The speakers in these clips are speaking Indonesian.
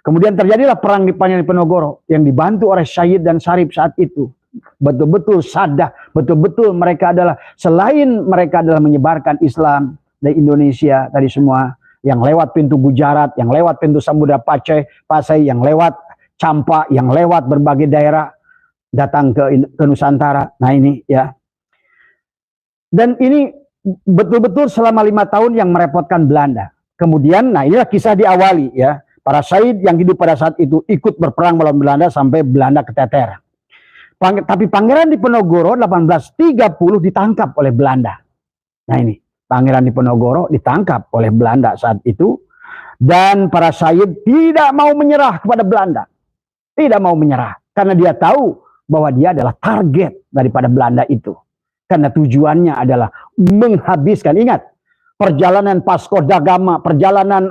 Kemudian terjadilah perang di Diponegoro yang dibantu oleh Syahid dan Syarif saat itu. Betul-betul sadar, betul-betul mereka adalah, selain mereka adalah menyebarkan Islam dari Indonesia tadi semua, yang lewat pintu Gujarat, yang lewat pintu Samudra Pasai, yang lewat Campa, yang lewat berbagai daerah datang ke Nusantara. Nah ini ya. Dan ini betul-betul selama 5 tahun yang merepotkan Belanda. Kemudian, nah inilah kisah diawali ya. Para syahid yang hidup pada saat itu ikut berperang melawan Belanda sampai Belanda keteter. Tapi Pangeran Diponegoro 1830 ditangkap oleh Belanda. Nah ini, Pangeran Diponegoro ditangkap oleh Belanda saat itu. Dan para syahid tidak mau menyerah kepada Belanda. Tidak mau menyerah. Karena dia tahu bahwa dia adalah target daripada Belanda itu. Karena tujuannya adalah menghabiskan. Ingat, perjalanan Vasco da Gama, perjalanan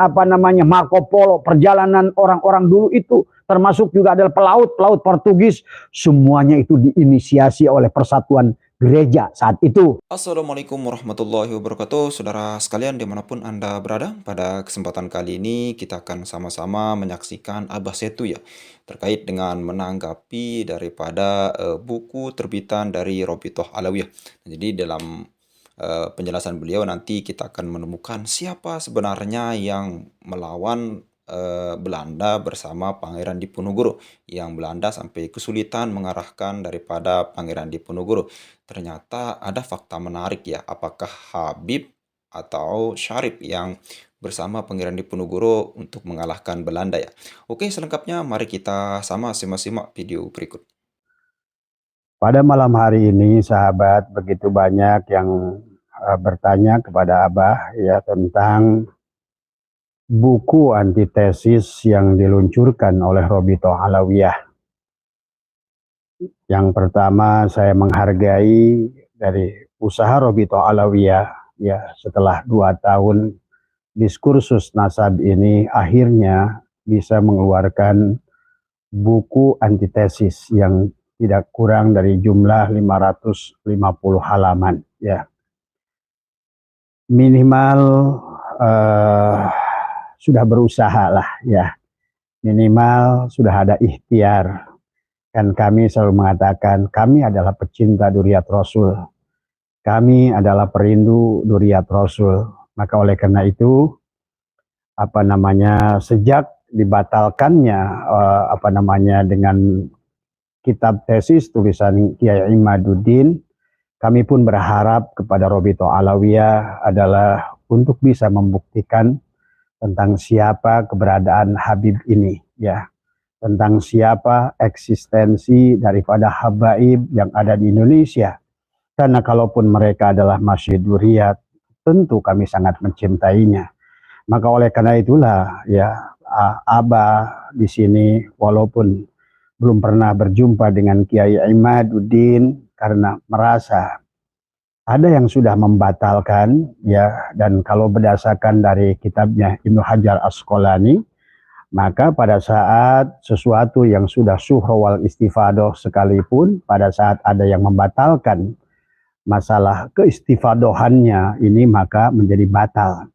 Marco Polo, perjalanan orang-orang dulu itu, termasuk juga adalah pelaut Portugis, semuanya itu diinisiasi oleh Persatuan Gereja saat itu. Assalamualaikum warahmatullahi wabarakatuh, saudara sekalian dimanapun Anda berada. Pada kesempatan kali ini kita akan sama-sama menyaksikan Abah Setu ya, terkait dengan menanggapi daripada buku terbitan dari Robitoh Alawiyah. Jadi dalam penjelasan beliau nanti kita akan menemukan siapa sebenarnya yang melawan Belanda bersama Pangeran Diponegoro, yang Belanda sampai kesulitan mengarahkan daripada Pangeran Diponegoro. Ternyata ada fakta menarik ya, apakah Habib atau Syarif yang bersama Pangeran Diponegoro untuk mengalahkan Belanda ya. Oke, selengkapnya mari kita sama simak video berikut. Pada malam hari ini sahabat, begitu banyak yang bertanya kepada Abah ya tentang buku antitesis yang diluncurkan oleh Robitoh Alawiyah. Yang pertama, saya menghargai dari usaha Robitoh Alawiyah ya, setelah 2 tahun diskursus nasab ini akhirnya bisa mengeluarkan buku antitesis yang tidak kurang dari jumlah 550 halaman ya. Minimal sudah berusaha lah ya, minimal sudah ada ikhtiar. Kan kami selalu mengatakan kami adalah pecinta Dzurriyyat Rasul, kami adalah perindu Dzurriyyat Rasul. Maka oleh karena itu sejak dibatalkannya dengan kitab tesis tulisan Kiai Imaduddin, kami pun berharap kepada Robitoh Alawiyah adalah untuk bisa membuktikan tentang siapa keberadaan Habib ini ya, tentang siapa eksistensi daripada habaib yang ada di Indonesia. Karena kalaupun mereka adalah masih Dzurriyyat, tentu kami sangat mencintainya. Maka oleh karena itulah ya, Abah di sini walaupun belum pernah berjumpa dengan Kiai Imaduddin karena merasa ada yang sudah membatalkan ya, dan kalau berdasarkan dari kitabnya Ibnu Hajar Asqalani, maka pada saat sesuatu yang sudah syuhra wal istifadoh sekalipun, pada saat ada yang membatalkan masalah keistifadohannya ini, maka menjadi batal.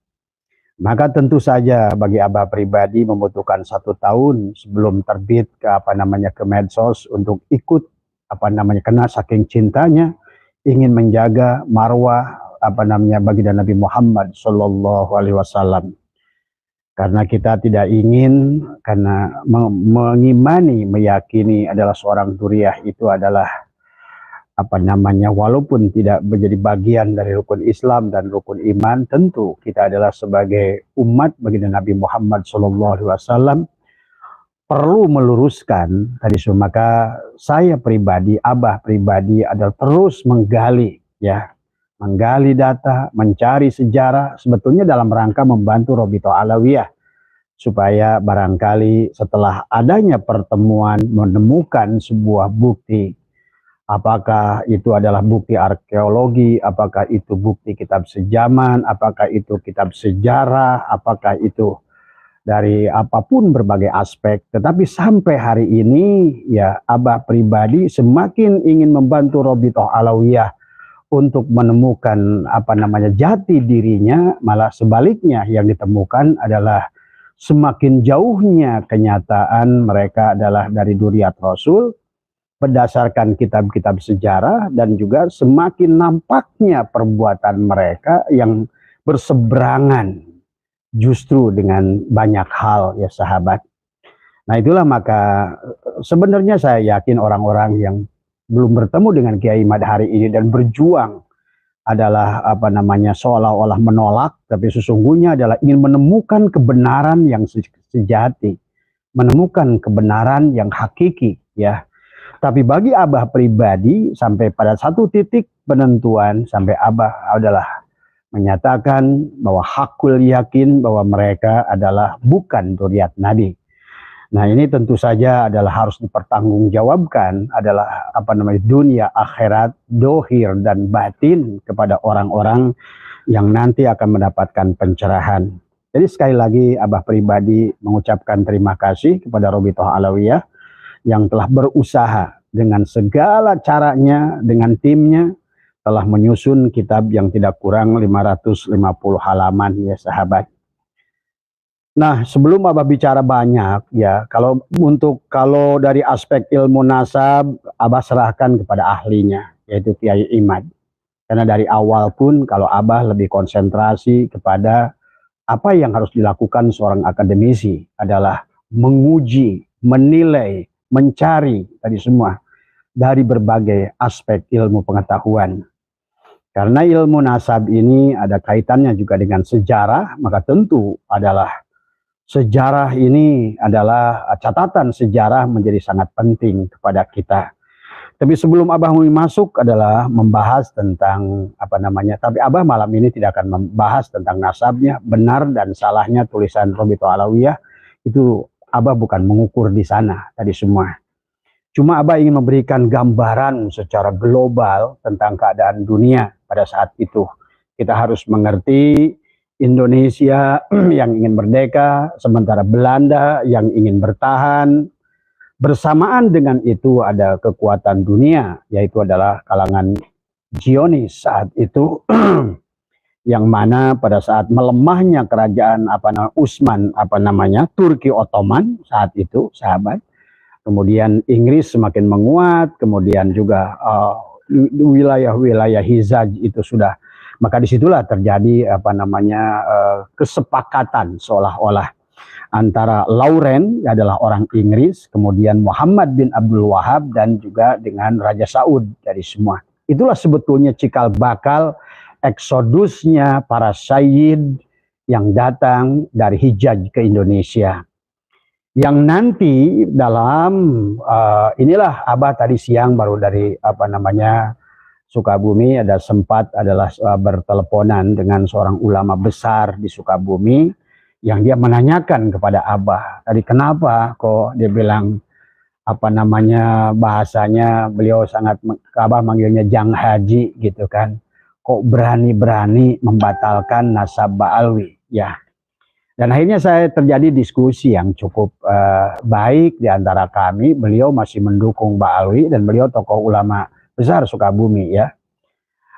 Maka tentu saja bagi Abah pribadi membutuhkan 1 tahun sebelum terbit ke medsos untuk ikut karena saking cintanya ingin menjaga marwah baginda Nabi Muhammad Shallallahu Alaihi Wasallam. Karena kita tidak ingin, karena mengimani, meyakini adalah seorang Dzurriyyah itu adalah walaupun tidak menjadi bagian dari rukun Islam dan rukun iman, tentu kita adalah sebagai umat baginda Nabi Muhammad Shallallahu Alaihi Wasallam perlu meluruskan tadi. Maka saya pribadi, Abah pribadi adalah terus menggali data, mencari sejarah, sebetulnya dalam rangka membantu Robitoh Alawiyah supaya barangkali setelah adanya pertemuan menemukan sebuah bukti, apakah itu adalah bukti arkeologi, apakah itu bukti kitab sejaman, apakah itu kitab sejarah, apakah itu dari apapun berbagai aspek. Tetapi sampai hari ini ya, Abah pribadi semakin ingin membantu Robitoh Alawiyah untuk menemukan jati dirinya, malah sebaliknya yang ditemukan adalah semakin jauhnya kenyataan mereka adalah dari Dzurriyyat Rasul berdasarkan kitab-kitab sejarah, dan juga semakin nampaknya perbuatan mereka yang berseberangan justru dengan banyak hal, ya sahabat. Nah itulah maka sebenarnya saya yakin orang-orang yang belum bertemu dengan Kiai Imad hari ini dan berjuang adalah seolah-olah menolak, tapi sesungguhnya adalah ingin menemukan kebenaran yang sejati, menemukan kebenaran yang hakiki, ya. Tapi bagi Abah pribadi sampai pada satu titik penentuan, sampai Abah adalah menyatakan bahwa hakul yakin bahwa mereka adalah bukan dzurriyyat Nabi. Nah ini tentu saja adalah harus dipertanggungjawabkan, adalah dunia akhirat, dohir dan batin kepada orang-orang yang nanti akan mendapatkan pencerahan. Jadi sekali lagi Abah pribadi mengucapkan terima kasih kepada Robitoh Alawiyah yang telah berusaha dengan segala caranya, dengan timnya, telah menyusun kitab yang tidak kurang 550 halaman, ya sahabat. Nah, sebelum Abah bicara banyak, ya, kalau dari aspek ilmu nasab, Abah serahkan kepada ahlinya, yaitu Kiai Imad. Karena dari awal pun kalau Abah lebih konsentrasi kepada apa yang harus dilakukan seorang akademisi adalah menguji, menilai, mencari tadi semua dari berbagai aspek ilmu pengetahuan. Karena ilmu nasab ini ada kaitannya juga dengan sejarah, maka tentu adalah sejarah ini adalah catatan sejarah menjadi sangat penting kepada kita. Tapi sebelum Abah masuk adalah membahas tentang tapi Abah malam ini tidak akan membahas tentang nasabnya, benar dan salahnya tulisan Robitoh Alawiyah, itu Abah bukan mengukur di sana tadi semua. Cuma Abah ingin memberikan gambaran secara global tentang keadaan dunia pada saat itu. Kita harus mengerti Indonesia yang ingin merdeka, sementara Belanda yang ingin bertahan. Bersamaan dengan itu ada kekuatan dunia, yaitu adalah kalangan Zionis saat itu, yang mana pada saat melemahnya kerajaan Turki Ottoman saat itu, sahabat. Kemudian Inggris semakin menguat, kemudian juga wilayah-wilayah Hijaz itu sudah. Maka disitulah terjadi kesepakatan seolah-olah antara Lauren adalah orang Inggris, kemudian Muhammad bin Abdul Wahab, dan juga dengan Raja Saud dari semua. Itulah sebetulnya cikal bakal eksodusnya para sayyid yang datang dari Hijaz ke Indonesia. Yang nanti dalam inilah Abah tadi siang baru dari Sukabumi adalah berteleponan dengan seorang ulama besar di Sukabumi yang dia menanyakan kepada Abah tadi kenapa kok dia bilang bahasanya beliau sangat, Abah manggilnya Jang Haji gitu kan, kok berani-berani membatalkan nasab Ba'alwi, ya. Dan akhirnya saya terjadi diskusi yang cukup baik di antara kami. Beliau masih mendukung Ba'alwi dan beliau tokoh ulama besar Sukabumi, ya.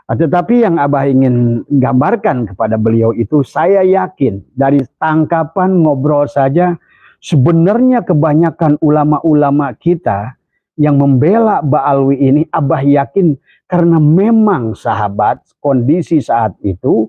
Tetapi yang Abah ingin gambarkan kepada beliau itu, saya yakin dari tangkapan ngobrol saja sebenarnya kebanyakan ulama-ulama kita yang membela Ba'alwi ini, Abah yakin karena memang sahabat kondisi saat itu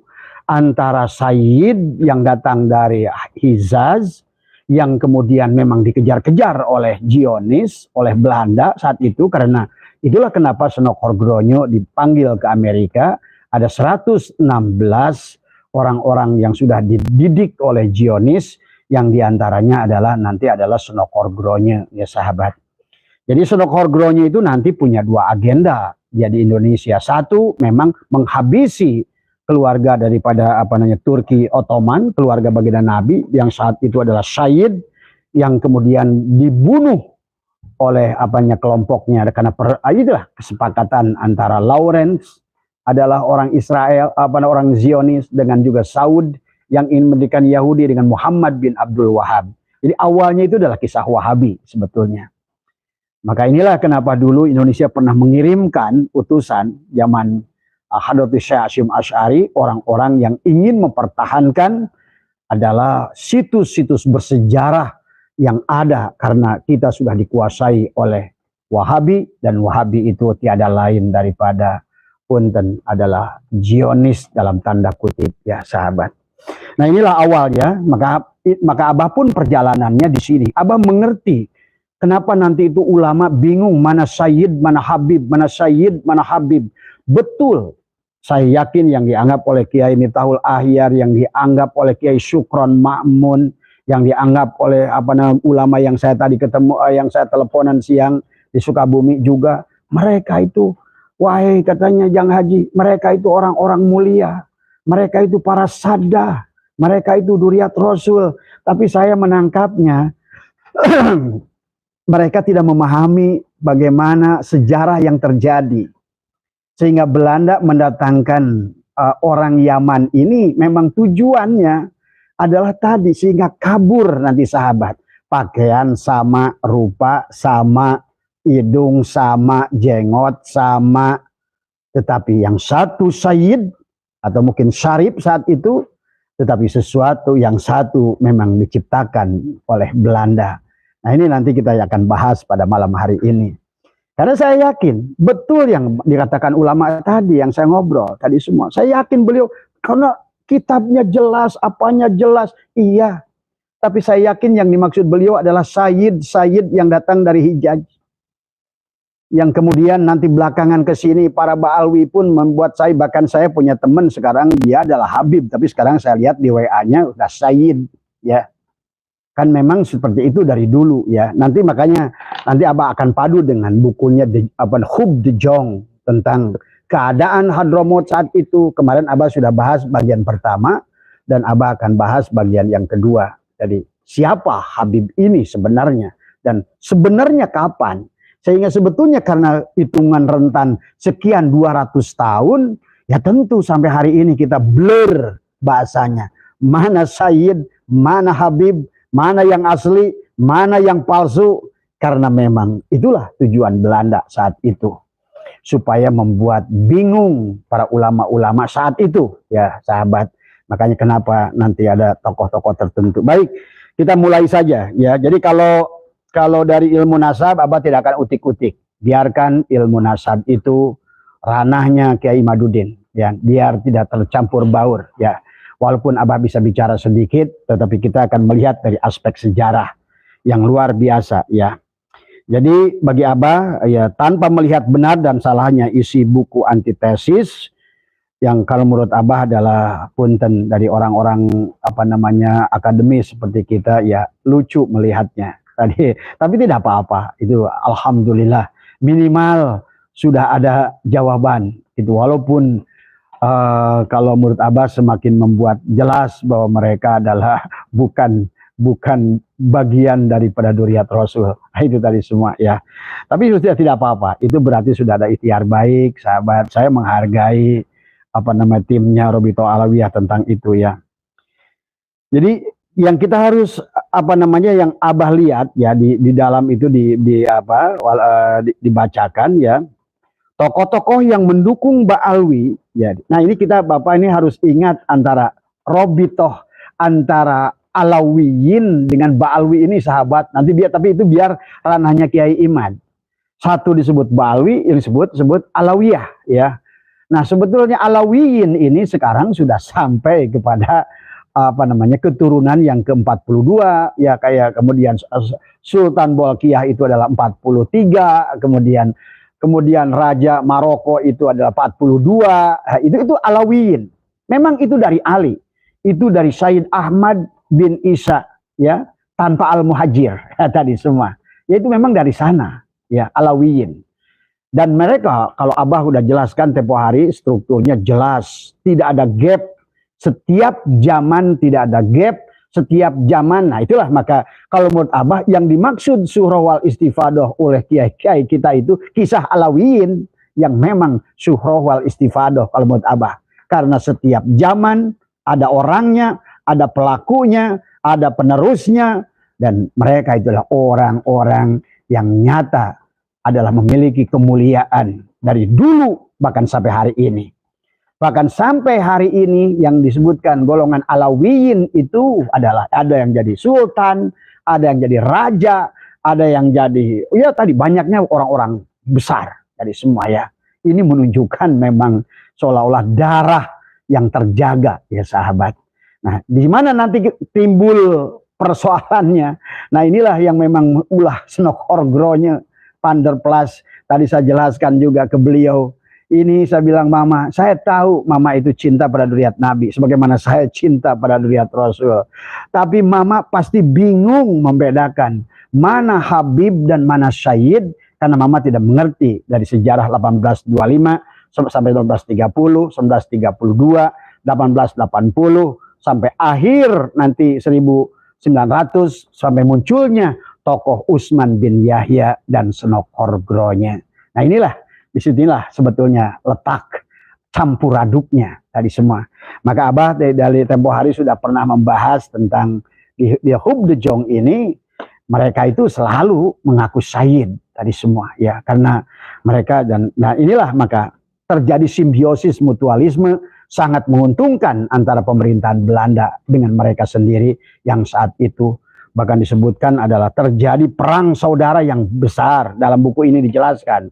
antara Sayyid yang datang dari Hijaz yang kemudian memang dikejar-kejar oleh Zionis, oleh Belanda saat itu, karena itulah kenapa Senok Horgronyo dipanggil ke Amerika. Ada 116 orang-orang yang sudah dididik oleh Zionis, yang diantaranya adalah Senok Horgronyo, ya sahabat. Jadi Senok Horgronyo itu nanti punya dua agenda dia di Indonesia. Satu, memang menghabisi keluarga daripada Turki Ottoman, keluarga baginda Nabi yang saat itu adalah Sayyid, yang kemudian dibunuh oleh kelompoknya, karena itulah kesepakatan antara Lawrence adalah orang Israel, orang Zionis, dengan juga Saud yang ingin mendirikan Yahudi dengan Muhammad bin Abdul Wahab. Jadi awalnya itu adalah kisah Wahabi sebetulnya. Maka inilah kenapa dulu Indonesia pernah mengirimkan utusan zaman Hadratus Syekh Hasyim Asy'ari, orang-orang yang ingin mempertahankan adalah situs-situs bersejarah yang ada karena kita sudah dikuasai oleh Wahabi, dan Wahabi itu tiada lain daripada punten adalah Zionis dalam tanda kutip ya sahabat. Nah inilah awalnya, maka Abah pun perjalanannya di sini. Abah mengerti kenapa nanti itu ulama bingung mana Sayyid, mana Habib, mana Sayyid, mana Habib. Betul, saya yakin yang dianggap oleh Kiai Miftahul Ahyar, yang dianggap oleh Kiai Syukron Ma'mun, yang dianggap oleh ulama yang saya tadi ketemu, yang saya teleponan siang di Sukabumi juga, mereka itu, wahai katanya Jang Haji, mereka itu orang-orang mulia, mereka itu para sadah, mereka itu duriat Rasul. Tapi saya menangkapnya, mereka tidak memahami bagaimana sejarah yang terjadi. Sehingga Belanda mendatangkan orang Yaman ini memang tujuannya adalah tadi, sehingga kabur nanti sahabat. Pakaian sama, rupa sama, hidung sama, jenggot sama. Tetapi yang satu Sayyid atau mungkin Syarif saat itu, tetapi sesuatu yang satu memang diciptakan oleh Belanda. Nah ini nanti kita akan bahas pada malam hari ini. Karena saya yakin, betul yang dikatakan ulama tadi, yang saya ngobrol tadi semua. Saya yakin beliau, karena kitabnya jelas, apanya jelas, iya. Tapi saya yakin yang dimaksud beliau adalah Sayyid yang datang dari Hijaz. Yang kemudian nanti belakangan ke sini para Ba'alwi pun membuat saya, bahkan saya punya teman sekarang dia adalah Habib, tapi sekarang saya lihat di WA-nya udah Sayyid, ya. Kan memang seperti itu dari dulu ya. Nanti makanya nanti Abah akan padu dengan bukunya Hub de Jong tentang keadaan Hadramaut saat itu. Kemarin Abah sudah bahas bagian pertama dan Abah akan bahas bagian yang kedua. Jadi siapa Habib ini sebenarnya dan sebenarnya kapan? Sehingga sebetulnya karena hitungan rentan sekian 200 tahun, ya tentu sampai hari ini kita blur bahasanya. Mana Sayyid, mana Habib, mana yang asli, mana yang palsu. Karena memang itulah tujuan Belanda saat itu. Supaya membuat bingung para ulama-ulama saat itu. Ya sahabat. Makanya kenapa nanti ada tokoh-tokoh tertentu. Baik, kita mulai saja. Ya, jadi kalau dari ilmu nasab, Abah tidak akan utik-utik. Biarkan ilmu nasab itu ranahnya Kiai Imaduddin. Ya, biar tidak tercampur baur. Ya, walaupun Abah bisa bicara sedikit, tetapi kita akan melihat dari aspek sejarah yang luar biasa. Ya, jadi bagi Abah, ya tanpa melihat benar dan salahnya isi buku antitesis, yang kalau menurut Abah adalah punten dari orang-orang akademis seperti kita, ya lucu melihatnya. Tapi tidak apa-apa, itu alhamdulillah minimal sudah ada jawaban. Itu walaupun kalau menurut Abah semakin membuat jelas bahwa mereka adalah bukan bagian daripada duriat Rasul. Itu tadi semua ya. Tapi sudah tidak apa-apa. Itu berarti sudah ada ikhtiar baik, sahabat. Saya menghargai timnya Robito Alawiyah tentang itu ya. Jadi yang kita harus yang Abah lihat ya di dalam itu dibacakan ya, tokoh-tokoh yang mendukung Ba'alwi ya. Nah ini kita Bapak ini harus ingat antara Robitoh, antara Alawiyin dengan Ba'alwi ini sahabat. Nanti tapi itu biar ranahnya Kiai Imad. Satu disebut Ba'alwi, yang disebut Alawiyah ya. Nah sebetulnya Alawiyin ini sekarang sudah sampai kepada keturunan yang ke-42 ya, kayak kemudian Sultan Bolkiah itu adalah 43, kemudian Raja Maroko itu adalah 42. Itu Alawiyin. Memang itu dari Ali. Itu dari Sayyid Ahmad bin Isa ya, tanpa Al-Muhajir ya, tadi semua. Ya itu memang dari sana ya, Alawiyin. Dan mereka kalau Abah udah jelaskan tempo hari strukturnya jelas, tidak ada gap. Setiap zaman tidak ada gap, setiap zaman. Nah itulah maka kalau menurut Abah yang dimaksud surah wal istifadah oleh kiai-kiai kita itu kisah Alawiyin yang memang surah wal istifadah kalau menurut Abah. Karena setiap zaman ada orangnya, ada pelakunya, ada penerusnya, dan mereka itulah orang-orang yang nyata adalah memiliki kemuliaan dari dulu bahkan sampai hari ini. Bahkan sampai hari ini yang disebutkan golongan Alawiyin itu adalah ada yang jadi sultan, ada yang jadi raja, ada yang jadi, ya tadi banyaknya orang-orang besar dari semua ya. Ini menunjukkan memang seolah-olah darah yang terjaga ya sahabat. Nah, di mana nanti timbul persoalannya? Nah, inilah yang memang ulah Snokhorgronya Panderplas tadi saya jelaskan juga ke beliau. Ini saya bilang, Mama, saya tahu Mama itu cinta pada duriat Nabi, sebagaimana saya cinta pada duriat Rasul. Tapi Mama pasti bingung membedakan mana Habib dan mana Syahid, karena Mama tidak mengerti dari sejarah 1825 sampai 1930, 1932, 1880, sampai akhir nanti 1900, sampai munculnya tokoh Utsman bin Yahya dan Snokhorgronya. Nah inilah, disinilah sebetulnya letak campur aduknya tadi semua. Maka Abah dari tempo hari sudah pernah membahas tentang di Hub de Jong ini, mereka itu selalu mengaku syahid tadi semua ya, karena mereka dan nah inilah maka terjadi simbiosis mutualisme sangat menguntungkan antara pemerintahan Belanda dengan mereka sendiri yang saat itu bahkan disebutkan adalah terjadi perang saudara yang besar. Dalam buku ini dijelaskan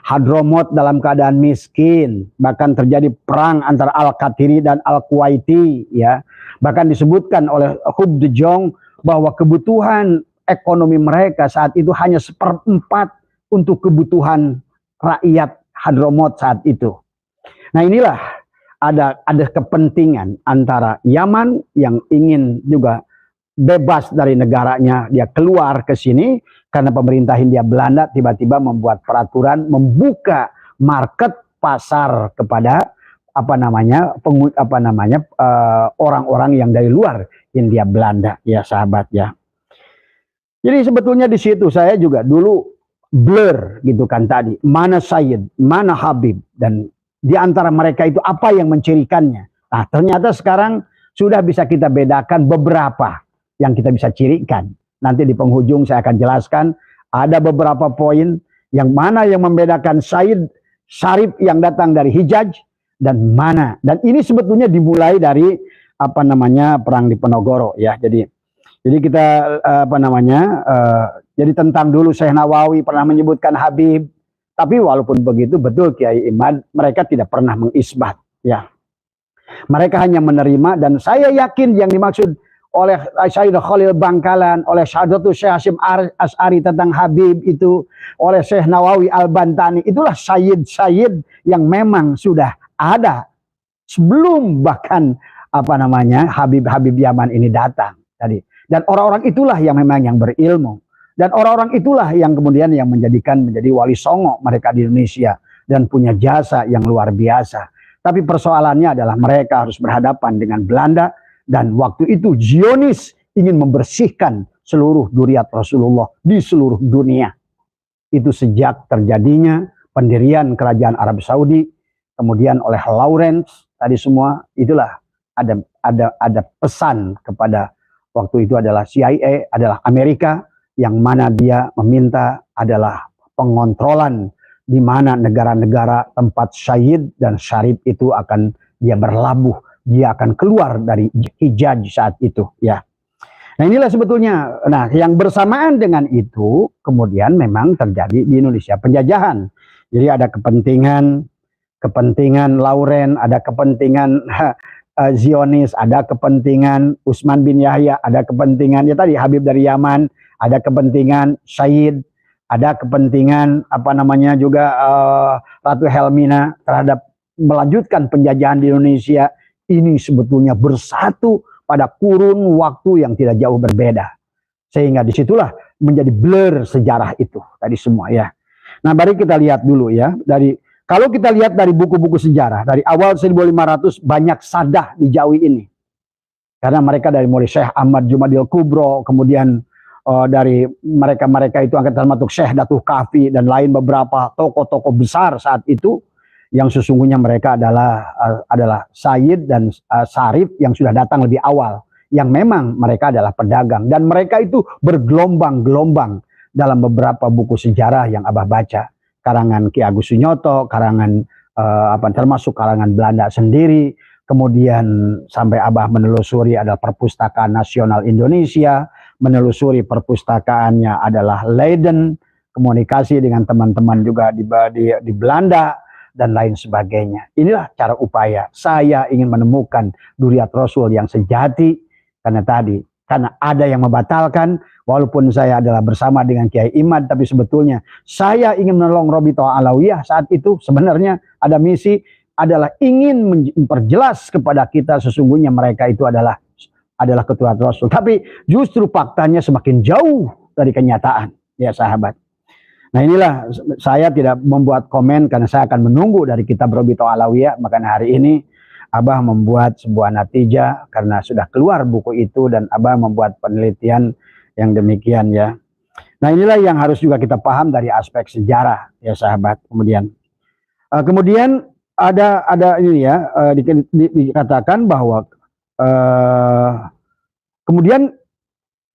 Hadromot dalam keadaan miskin, bahkan terjadi perang antara Al-Qatiri dan Al-Kuwaiti ya. Bahkan disebutkan oleh Hub de Jong bahwa kebutuhan ekonomi mereka saat itu hanya 1/4 untuk kebutuhan rakyat Hadromot saat itu. Nah inilah ada kepentingan antara Yaman yang ingin juga bebas dari negaranya, dia keluar ke sini karena pemerintah Hindia Belanda tiba-tiba membuat peraturan membuka market pasar kepada orang-orang yang dari luar Hindia Belanda ya sahabat ya. Jadi sebetulnya di situ saya juga dulu blur gitu kan tadi, mana Sayyid, mana Habib, dan di antara mereka itu apa yang mencirikannya. Nah ternyata sekarang sudah bisa kita bedakan beberapa yang kita bisa cirikan. Nanti di penghujung saya akan jelaskan ada beberapa poin yang mana yang membedakan Sayyid Syarif yang datang dari Hijaz dan mana. Dan ini sebetulnya dimulai dari perang di Penogoro ya. Jadi kita jadi tentang dulu Syekh Nawawi pernah menyebutkan Habib. Tapi walaupun begitu betul Kiai Imad mereka tidak pernah mengisbat ya. Mereka hanya menerima, dan saya yakin yang dimaksud oleh Syed Khalil Bangkalan, oleh Syahdatul Syekh Hasyim As'ari tentang Habib itu, oleh Syekh Nawawi Al-Bantani, itulah Sayyid yang memang sudah ada sebelum bahkan Habib Yaman ini datang tadi. Dan orang-orang itulah yang memang yang berilmu, dan orang-orang itulah yang kemudian yang menjadi wali songo mereka di Indonesia dan punya jasa yang luar biasa. Tapi persoalannya adalah mereka harus berhadapan dengan Belanda. Dan waktu itu Zionis ingin membersihkan seluruh duriat Rasulullah di seluruh dunia. Itu sejak terjadinya pendirian kerajaan Arab Saudi, kemudian oleh Lawrence tadi semua, itulah ada pesan kepada waktu itu adalah CIA, adalah Amerika, yang mana dia meminta adalah pengontrolan di mana negara-negara tempat Syahid dan Syarif itu akan dia berlabuh. Dia akan keluar dari Hijaz saat itu ya. Nah inilah sebetulnya, nah yang bersamaan dengan itu kemudian memang terjadi di Indonesia penjajahan. Jadi ada kepentingan Lauren, ada kepentingan Zionis, ada kepentingan Utsman bin Yahya, ada kepentingan ya tadi Habib dari Yaman, ada kepentingan Syahid, ada kepentingan juga Ratu Helmina terhadap melanjutkan penjajahan di Indonesia. Ini sebetulnya bersatu pada kurun waktu yang tidak jauh berbeda. Sehingga disitulah menjadi blur sejarah itu tadi semua ya. Nah mari kita lihat dulu ya. Kalau kita lihat dari buku-buku sejarah, dari awal 1500 banyak sadah di Jawi ini. Karena mereka dari mulai Syekh Ahmad Jumadil Kubro, kemudian dari mereka itu angkatan termasuk Syekh Datuh Kafi dan lain beberapa tokoh-tokoh besar saat itu. Yang sesungguhnya mereka adalah Sayyid dan Syarif yang sudah datang lebih awal, yang memang mereka adalah pedagang, dan mereka itu bergelombang-gelombang dalam beberapa buku sejarah yang Abah baca, karangan Ki Agus Sunyoto, karangan termasuk kalangan Belanda sendiri. Kemudian sampai Abah menelusuri adalah Perpustakaan Nasional Indonesia, menelusuri perpustakaannya adalah Leiden, komunikasi dengan teman-teman juga di Belanda, dan lain sebagainya. Inilah cara upaya saya ingin menemukan Duriat Rasul yang sejati, karena ada yang membatalkan, walaupun saya adalah bersama dengan Kiai Imad, tapi sebetulnya saya ingin menolong Robitoh Alawiyah saat itu. Sebenarnya ada misi, adalah ingin memperjelas kepada kita sesungguhnya mereka itu adalah ketua Rasul. Tapi justru faktanya semakin jauh dari kenyataan, ya sahabat. Nah inilah saya tidak membuat komen karena saya akan menunggu dari kitab Robitoh Alawiyah. Makanya hari ini Abah membuat sebuah natijah karena sudah keluar buku itu, dan Abah membuat penelitian yang demikian ya. Nah inilah yang harus juga kita paham dari aspek sejarah ya sahabat. Kemudian ada ini ya, dikatakan bahwa kemudian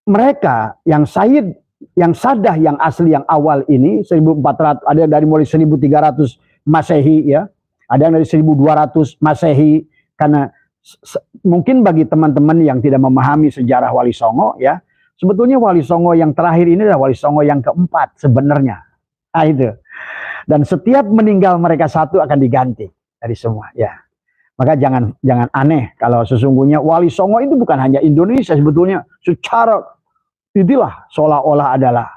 mereka yang Sayyid, yang Sadah, yang asli, yang awal ini 1400, ada dari mulai 1300 Masehi ya, ada yang dari 1200 Masehi, karena mungkin bagi teman-teman yang tidak memahami sejarah Wali Songo ya, sebetulnya Wali Songo yang terakhir ini adalah Wali Songo yang keempat sebenarnya. Nah itu. Dan setiap meninggal mereka satu akan diganti dari semua ya. Maka jangan aneh kalau sesungguhnya Wali Songo itu bukan hanya Indonesia, sebetulnya secara itulah seolah-olah adalah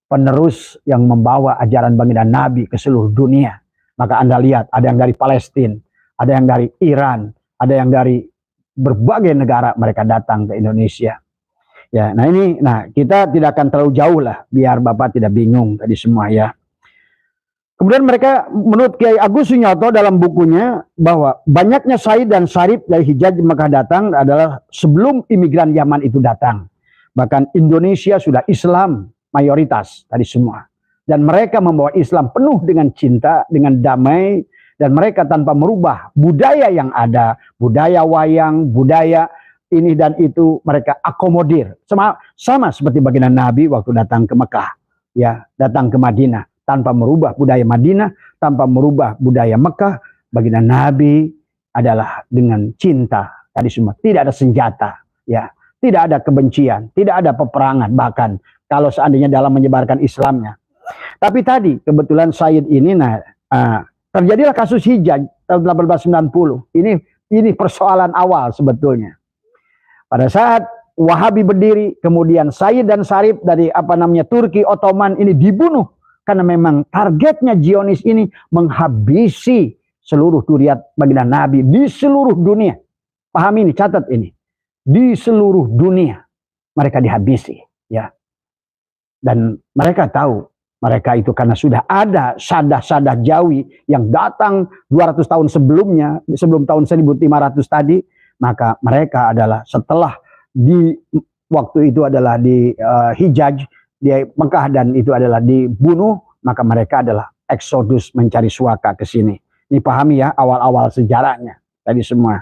penerus yang membawa ajaran baginda Nabi ke seluruh dunia. Maka Anda lihat ada yang dari Palestina, ada yang dari Iran, ada yang dari berbagai negara mereka datang ke Indonesia. Ya, nah kita tidak akan terlalu jauh lah biar Bapak tidak bingung tadi semua ya. Kemudian mereka, menurut Kiai Agus Sunyoto dalam bukunya, bahwa banyaknya Said dan Sarip dari Hijaz Mekah datang adalah sebelum imigran Yaman itu datang. Bahkan Indonesia sudah Islam mayoritas tadi semua. Dan mereka membawa Islam penuh dengan cinta, dengan damai, dan mereka tanpa merubah budaya yang ada, budaya wayang, budaya ini dan itu mereka akomodir. Sama seperti baginda Nabi waktu datang ke Mekah, ya, datang ke Madinah. Tanpa merubah budaya Madinah, tanpa merubah budaya Mekah, baginda Nabi adalah dengan cinta tadi semua. Tidak ada senjata, ya, tidak ada kebencian, tidak ada peperangan, bahkan kalau seandainya dalam menyebarkan Islamnya. Tapi tadi kebetulan Sayyid ini, terjadilah kasus Hijaz tahun 1890. Ini persoalan awal sebetulnya. Pada saat Wahabi berdiri, kemudian Sayyid dan Sarip dari Turki Ottoman ini dibunuh. Karena memang targetnya Zionis ini menghabisi seluruh duriat baginda Nabi di seluruh dunia. Pahami ini, catat ini. Di seluruh dunia mereka dihabisi, ya. Dan mereka tahu, mereka itu karena sudah ada Sadah Jawi yang datang 200 tahun sebelumnya, sebelum tahun 1500 tadi, maka mereka adalah setelah di waktu itu adalah di Hijaz, di Mekah, dan itu adalah dibunuh, maka mereka adalah eksodus mencari suaka ke sini. Ini pahami ya awal-awal sejarahnya tadi semua.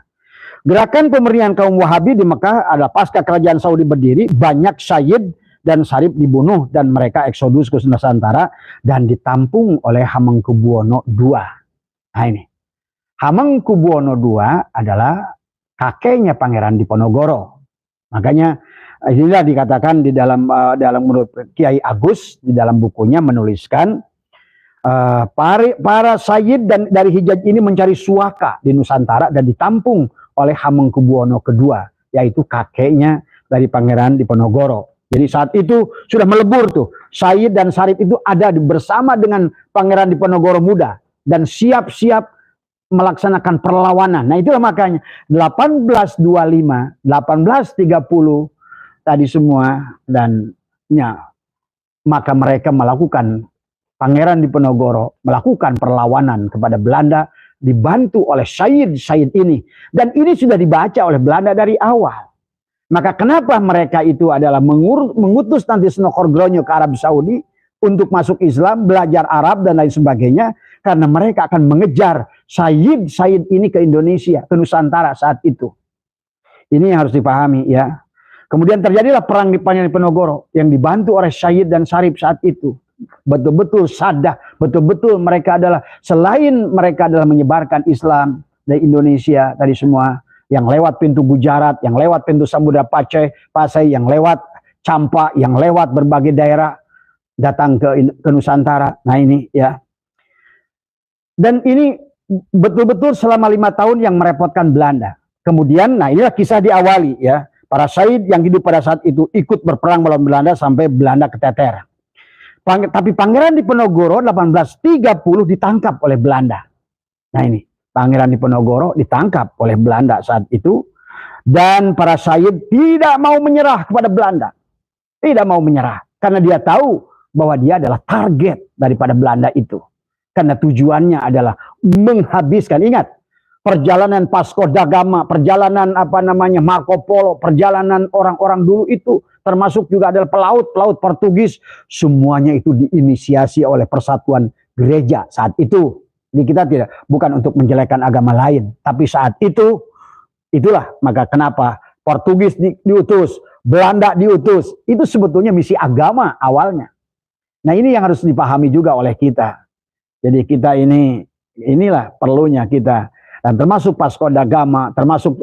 Gerakan pemerintahan kaum Wahabi di Mekah adalah pasca kerajaan Saudi berdiri, banyak Sayyid dan Sarip dibunuh dan mereka eksodus ke Nusantara dan ditampung oleh Hamengkubuwono II. Nah ini, Hamengkubuwono II adalah kakeknya Pangeran Diponegoro. Makanya inilah dikatakan di dalam menurut Kiai Agus di dalam bukunya menuliskan para Sayyid dan dari Hijaz ini mencari suaka di Nusantara dan ditampung oleh Hamengkubuwono II, yaitu kakeknya dari Pangeran Diponegoro. Jadi saat itu sudah melebur tuh, Sayyid dan Sarip itu ada bersama dengan Pangeran Diponegoro Muda dan siap-siap melaksanakan perlawanan. Nah itulah makanya 1825, 1830 tadi semua, dan ya, maka mereka melakukan, Pangeran Diponegoro melakukan perlawanan kepada Belanda dibantu oleh Sayyid ini, dan ini sudah dibaca oleh Belanda dari awal. Maka kenapa mereka itu adalah mengutus nanti Snokor-Gronyo ke Arab Saudi untuk masuk Islam, belajar Arab dan lain sebagainya, karena mereka akan mengejar Sayyid ini ke Indonesia, ke Nusantara saat itu. Ini harus dipahami ya. Kemudian terjadilah perang di Pangeran Diponegoro yang dibantu oleh Sayyid dan Sarip saat itu. betul-betul sadar, betul-betul mereka adalah, selain mereka adalah menyebarkan Islam dari Indonesia tadi semua, yang lewat pintu Gujarat, yang lewat pintu Samudra Pasai, yang lewat Campa, yang lewat berbagai daerah datang ke Nusantara. Nah ini ya. Dan ini betul-betul selama 5 tahun yang merepotkan Belanda. Kemudian, nah inilah kisah diawali ya. Para syahid yang hidup pada saat itu ikut berperang melawan Belanda sampai Belanda keteter. Tapi Pangeran Diponegoro 1830 ditangkap oleh Belanda. Nah ini, Pangeran Diponegoro ditangkap oleh Belanda saat itu. Dan para syahid tidak mau menyerah kepada Belanda. Tidak mau menyerah. Karena dia tahu bahwa dia adalah target daripada Belanda itu. Karena tujuannya adalah menghabiskan. Ingat, perjalanan Vasco da Gama, perjalanan Marco Polo, perjalanan orang-orang dulu itu, termasuk juga adalah pelaut Portugis, semuanya itu diinisiasi oleh Persatuan Gereja saat itu. Jadi kita bukan untuk menjelekkan agama lain, tapi saat itu, itulah maka kenapa Portugis diutus, Belanda diutus, itu sebetulnya misi agama awalnya. Nah ini yang harus dipahami juga oleh kita. Jadi kita inilah perlunya kita. Dan termasuk Vasco da Gama, termasuk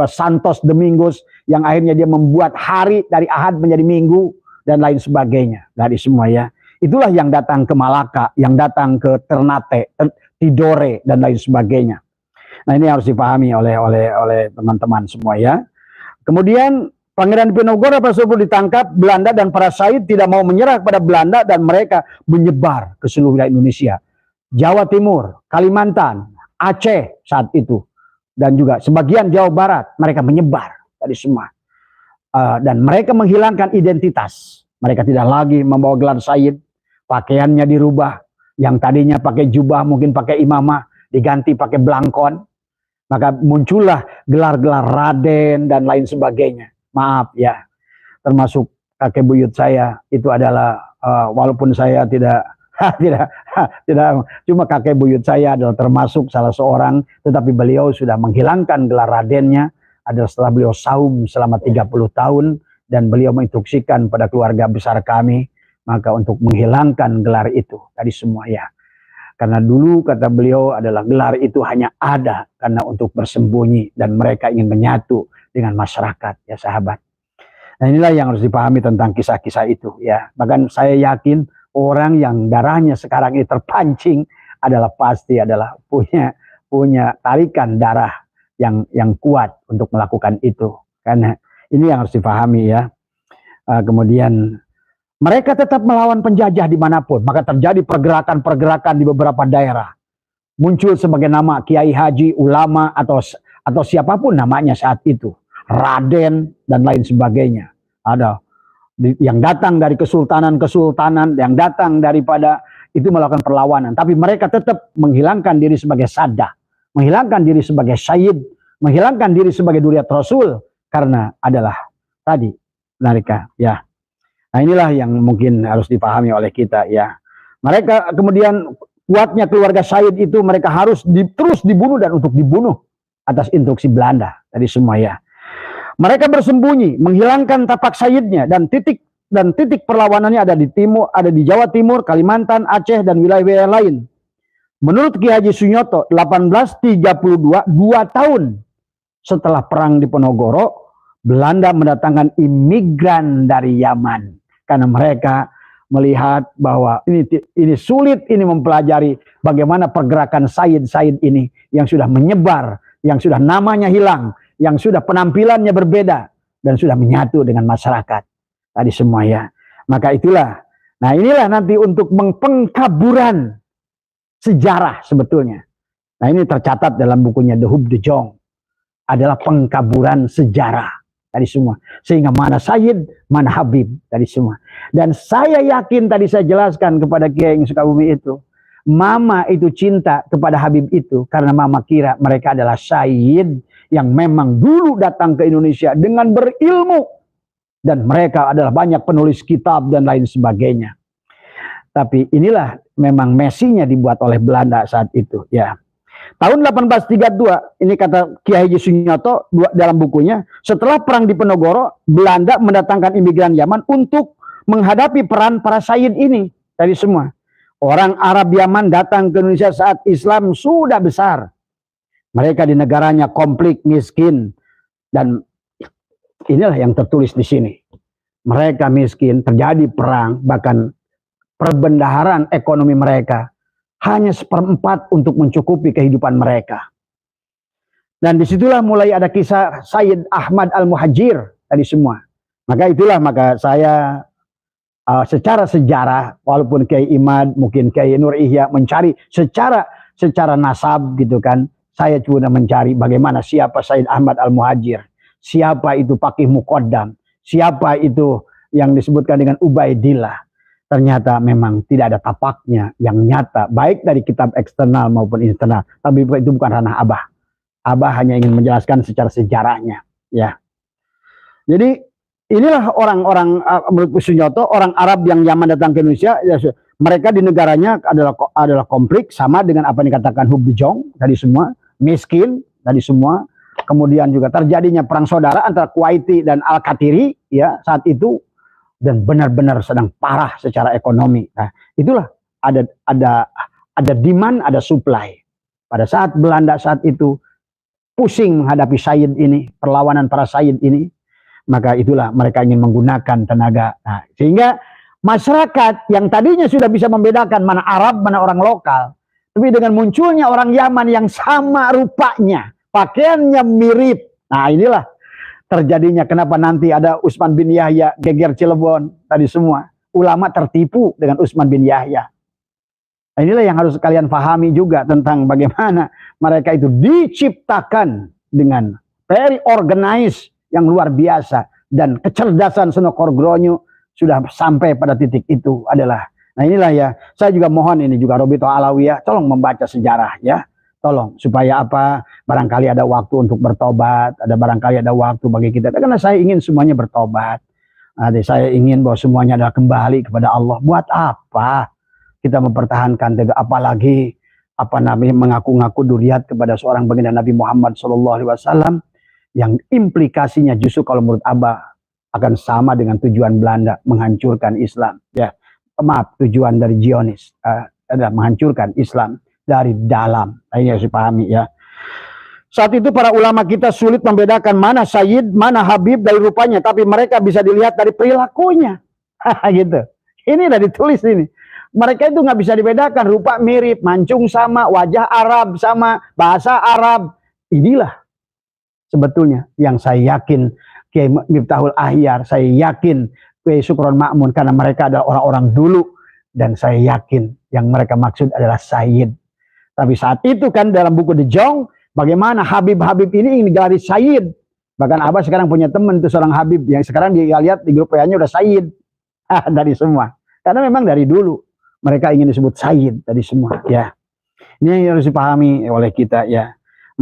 Santos Domingos yang akhirnya dia membuat hari dari Ahad menjadi Minggu dan lain sebagainya dari semua ya. Itulah yang datang ke Malaka, yang datang ke Ternate, Tidore dan lain sebagainya. Nah ini harus dipahami oleh teman-teman semua ya. Kemudian Pangeran Diponegoro ditangkap Belanda dan para syahid tidak mau menyerah kepada Belanda dan mereka menyebar ke seluruh wilayah Indonesia. Jawa Timur, Kalimantan, Aceh saat itu, dan juga sebagian Jawa Barat, mereka menyebar dari semua. Dan mereka menghilangkan identitas. Mereka tidak lagi membawa gelar syahid, pakaiannya dirubah. Yang tadinya pakai jubah, mungkin pakai imamah, diganti pakai belangkon. Maka muncullah gelar-gelar Raden dan lain sebagainya. Maaf ya, termasuk kakek buyut saya, itu adalah, walaupun saya tidak cuma kakek buyut saya adalah termasuk salah seorang, tetapi beliau sudah menghilangkan gelar Radennya adalah setelah beliau saum selama 30 tahun dan beliau menginstruksikan pada keluarga besar kami maka untuk menghilangkan gelar itu tadi semua ya. Karena dulu kata beliau adalah gelar itu hanya ada karena untuk bersembunyi dan mereka ingin menyatu dengan masyarakat ya sahabat. Nah inilah yang harus dipahami tentang kisah-kisah itu ya. Bahkan saya yakin orang yang darahnya sekarang ini terpancing adalah pasti adalah punya tarikan darah yang kuat untuk melakukan itu. Karena ini yang harus dipahami ya. Kemudian mereka tetap melawan penjajah dimanapun. Maka terjadi pergerakan-pergerakan di beberapa daerah. Muncul sebagai nama kiai haji, ulama atau siapapun namanya saat itu. Raden dan lain sebagainya. Ada yang datang dari kesultanan, yang datang daripada itu melakukan perlawanan. Tapi mereka tetap menghilangkan diri sebagai sadda, menghilangkan diri sebagai syahid, menghilangkan diri sebagai duriat Rasul. Karena adalah tadi mereka ya. Nah inilah yang mungkin harus dipahami oleh kita ya. Mereka kemudian kuatnya keluarga syahid itu mereka harus terus dibunuh dan untuk dibunuh atas instruksi Belanda tadi semua ya. Mereka bersembunyi, menghilangkan tapak syahidnya dan titik perlawanannya ada di timur, ada di Jawa Timur, Kalimantan, Aceh dan wilayah-wilayah lain. Menurut Ki Haji Sunyoto, 1832, 2 tahun setelah perang Diponegoro, Belanda mendatangkan imigran dari Yaman karena mereka melihat bahwa ini sulit ini mempelajari bagaimana pergerakan syahid-syahid ini yang sudah menyebar, yang sudah namanya hilang, yang sudah penampilannya berbeda dan sudah menyatu dengan masyarakat tadi semua ya. Maka itulah, nah inilah nanti untuk pengkaburan sejarah sebetulnya. Nah ini tercatat dalam bukunya The Hub de Jong adalah pengkaburan sejarah tadi semua. Sehingga mana Sayyid, mana Habib tadi semua. Dan saya yakin tadi saya jelaskan kepada Kiai yang Sukabumi itu, Mama itu cinta kepada Habib itu karena Mama kira mereka adalah Sayyid yang memang dulu datang ke Indonesia dengan berilmu. Dan mereka adalah banyak penulis kitab dan lain sebagainya. Tapi inilah memang mesinya dibuat oleh Belanda saat itu. Ya. Tahun 1832, ini kata Kiai Haji Sunyoto dalam bukunya, setelah perang Diponegoro, Belanda mendatangkan imigran Yaman untuk menghadapi peran para Sayyid ini. tadi semua. Orang Arab Yaman datang ke Indonesia saat Islam sudah besar. Mereka di negaranya konflik, miskin, dan inilah yang tertulis di sini. Mereka miskin, terjadi perang, bahkan perbendaharaan ekonomi mereka hanya 1/4 untuk mencukupi kehidupan mereka. Dan disitulah mulai ada kisah Sayyid Ahmad Al-Muhajir tadi semua. Maka saya secara sejarah, walaupun Kiai Imad, mungkin Kiai Nur Ihya mencari secara nasab gitu kan, saya cuma mencari bagaimana siapa Sayyid Ahmad Al-Muhajir, siapa itu Faqih Muqaddam, siapa itu yang disebutkan dengan Ubaidillah. Ternyata memang tidak ada tapaknya yang nyata, baik dari kitab eksternal maupun internal. Tapi itu bukan ranah Abah. Abah hanya ingin menjelaskan secara sejarahnya, ya. Jadi inilah orang-orang menurut Sunyoto, orang Arab yang Yaman datang ke Indonesia, ya, mereka di negaranya adalah konflik sama dengan apa yang dikatakan Hubjong tadi semua, miskin tadi semua. Kemudian juga terjadinya perang saudara antara Kuwaiti dan Al-Qatiri ya saat itu, dan benar-benar sedang parah secara ekonomi. Nah, itulah ada demand, ada supply. Pada saat Belanda saat itu pusing menghadapi Sayyid ini, perlawanan para Sayyid ini, maka itulah mereka ingin menggunakan tenaga. Nah, sehingga masyarakat yang tadinya sudah bisa membedakan mana Arab, mana orang lokal, tapi dengan munculnya orang Yaman yang sama rupanya, pakaiannya mirip. Nah, inilah terjadinya kenapa nanti ada Utsman bin Yahya geger Cilegon tadi semua. Ulama tertipu dengan Utsman bin Yahya. Nah, inilah yang harus kalian pahami juga tentang bagaimana mereka itu diciptakan dengan very organized yang luar biasa, dan kecerdasan Senokorgronyo sudah sampai pada titik itu adalah. Nah, inilah ya, saya juga mohon ini juga Robito Alawiyah tolong membaca sejarah ya. Tolong supaya apa, barangkali ada waktu untuk bertobat, barangkali ada waktu bagi kita, karena saya ingin semuanya bertobat. Saya ingin bahwa semuanya adalah kembali kepada Allah. Buat apa kita mempertahankan tegak, apalagi mengaku-ngaku duriat kepada seorang baginda Nabi Muhammad SAW yang implikasinya justru kalau menurut Abah akan sama dengan tujuan Belanda menghancurkan Islam. Ya, maaf, tujuan dari Zionis adalah menghancurkan Islam dari dalam. Ini harus dipahami ya. Saat itu para ulama kita sulit membedakan mana Sayyid, mana Habib dari rupanya, tapi mereka bisa dilihat dari perilakunya. Gitu. Ini udah ditulis ini. Mereka itu nggak bisa dibedakan, rupa mirip, mancung sama, wajah Arab sama, bahasa Arab. Inilah sebetulnya yang saya yakin Kiai Miftahul Ahyar, saya yakin Kiai Sukron Ma'mun, karena mereka adalah orang-orang dulu, dan saya yakin yang mereka maksud adalah Sayyid. Tapi saat itu kan dalam buku De Jong, bagaimana Habib-Habib ini ingin digelari Sayyid. Bahkan Abah sekarang punya teman itu seorang Habib yang sekarang dia lihat di grup WA-nya udah Sayyid dari semua. Karena memang dari dulu mereka ingin disebut Sayyid tadi semua ya. Ini yang harus dipahami oleh kita ya.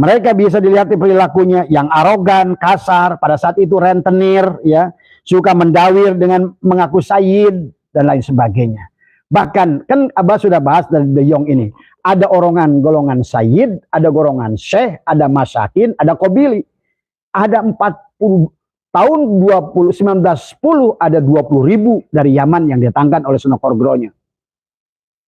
Mereka bisa dilihat di perilakunya yang arogan, kasar, pada saat itu rentenir ya, suka mendawir dengan mengaku Sayyid dan lain sebagainya. Bahkan kan Abah sudah bahas dari De Jong ini. Ada golongan Sayyid, ada golongan Syekh, ada Masakin, ada Qobili. Ada 40 tahun 1910 ada 20.000 dari Yaman yang didatangkan oleh Senokorgronyo.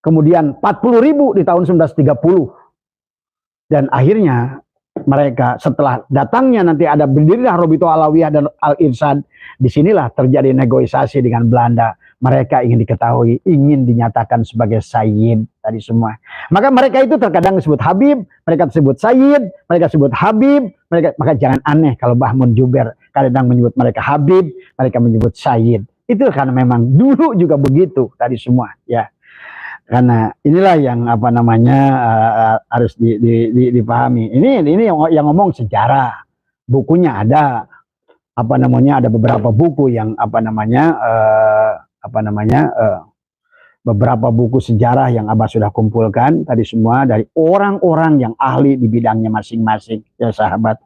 Kemudian 40.000 di tahun 1930. Dan akhirnya mereka setelah datangnya nanti ada berdirilah Robito Alawiyah dan Al-Irsyad. Disinilah terjadi negosiasi dengan Belanda. Mereka ingin diketahui, ingin dinyatakan sebagai Sayyid tadi semua. Maka mereka itu terkadang disebut Habib, mereka disebut Sayyid, mereka disebut Habib, maka jangan aneh kalau Bahmun Juber kadang menyebut mereka Habib, mereka menyebut Sayyid. Itu karena memang dulu juga begitu tadi semua ya. Karena inilah yang harus dipahami. Ini yang ngomong sejarah. Bukunya ada ada beberapa buku yang beberapa buku sejarah yang Abah sudah kumpulkan tadi semua dari orang-orang yang ahli di bidangnya masing-masing ya sahabat.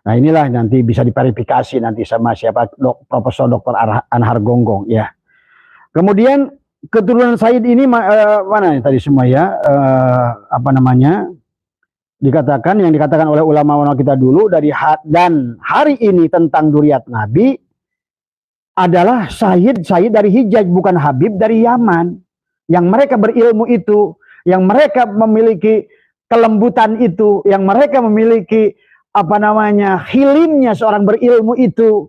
Nah, inilah nanti bisa diverifikasi nanti sama siapa Profesor Dr. Anhar Gonggong ya. Kemudian keturunan Sayyid ini mana tadi semua ya, dikatakan yang dikatakan oleh ulama-ulama kita dulu dan hari ini tentang duriat Nabi adalah Sayyid dari Hijaz, bukan Habib dari Yaman. yang mereka berilmu itu, yang mereka memiliki kelembutan itu, yang mereka memiliki hilimnya seorang berilmu itu,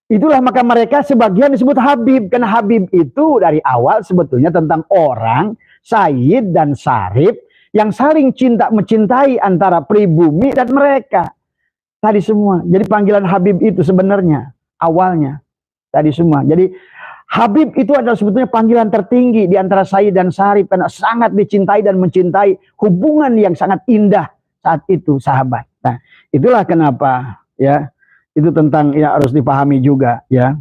itulah maka mereka sebagian disebut Habib. Karena Habib itu dari awal sebetulnya tentang orang, Sayyid dan Sarif, yang saling cinta mencintai antara pribumi dan mereka. Tadi semua. Jadi panggilan Habib itu sebenarnya awalnya. Tadi semua. Jadi Habib itu adalah sebetulnya panggilan tertinggi di antara Sayyid dan Sarif. Karena sangat dicintai dan mencintai, hubungan yang sangat indah saat itu sahabat. Nah, itulah kenapa ya. Itu tentang ya harus dipahami juga ya.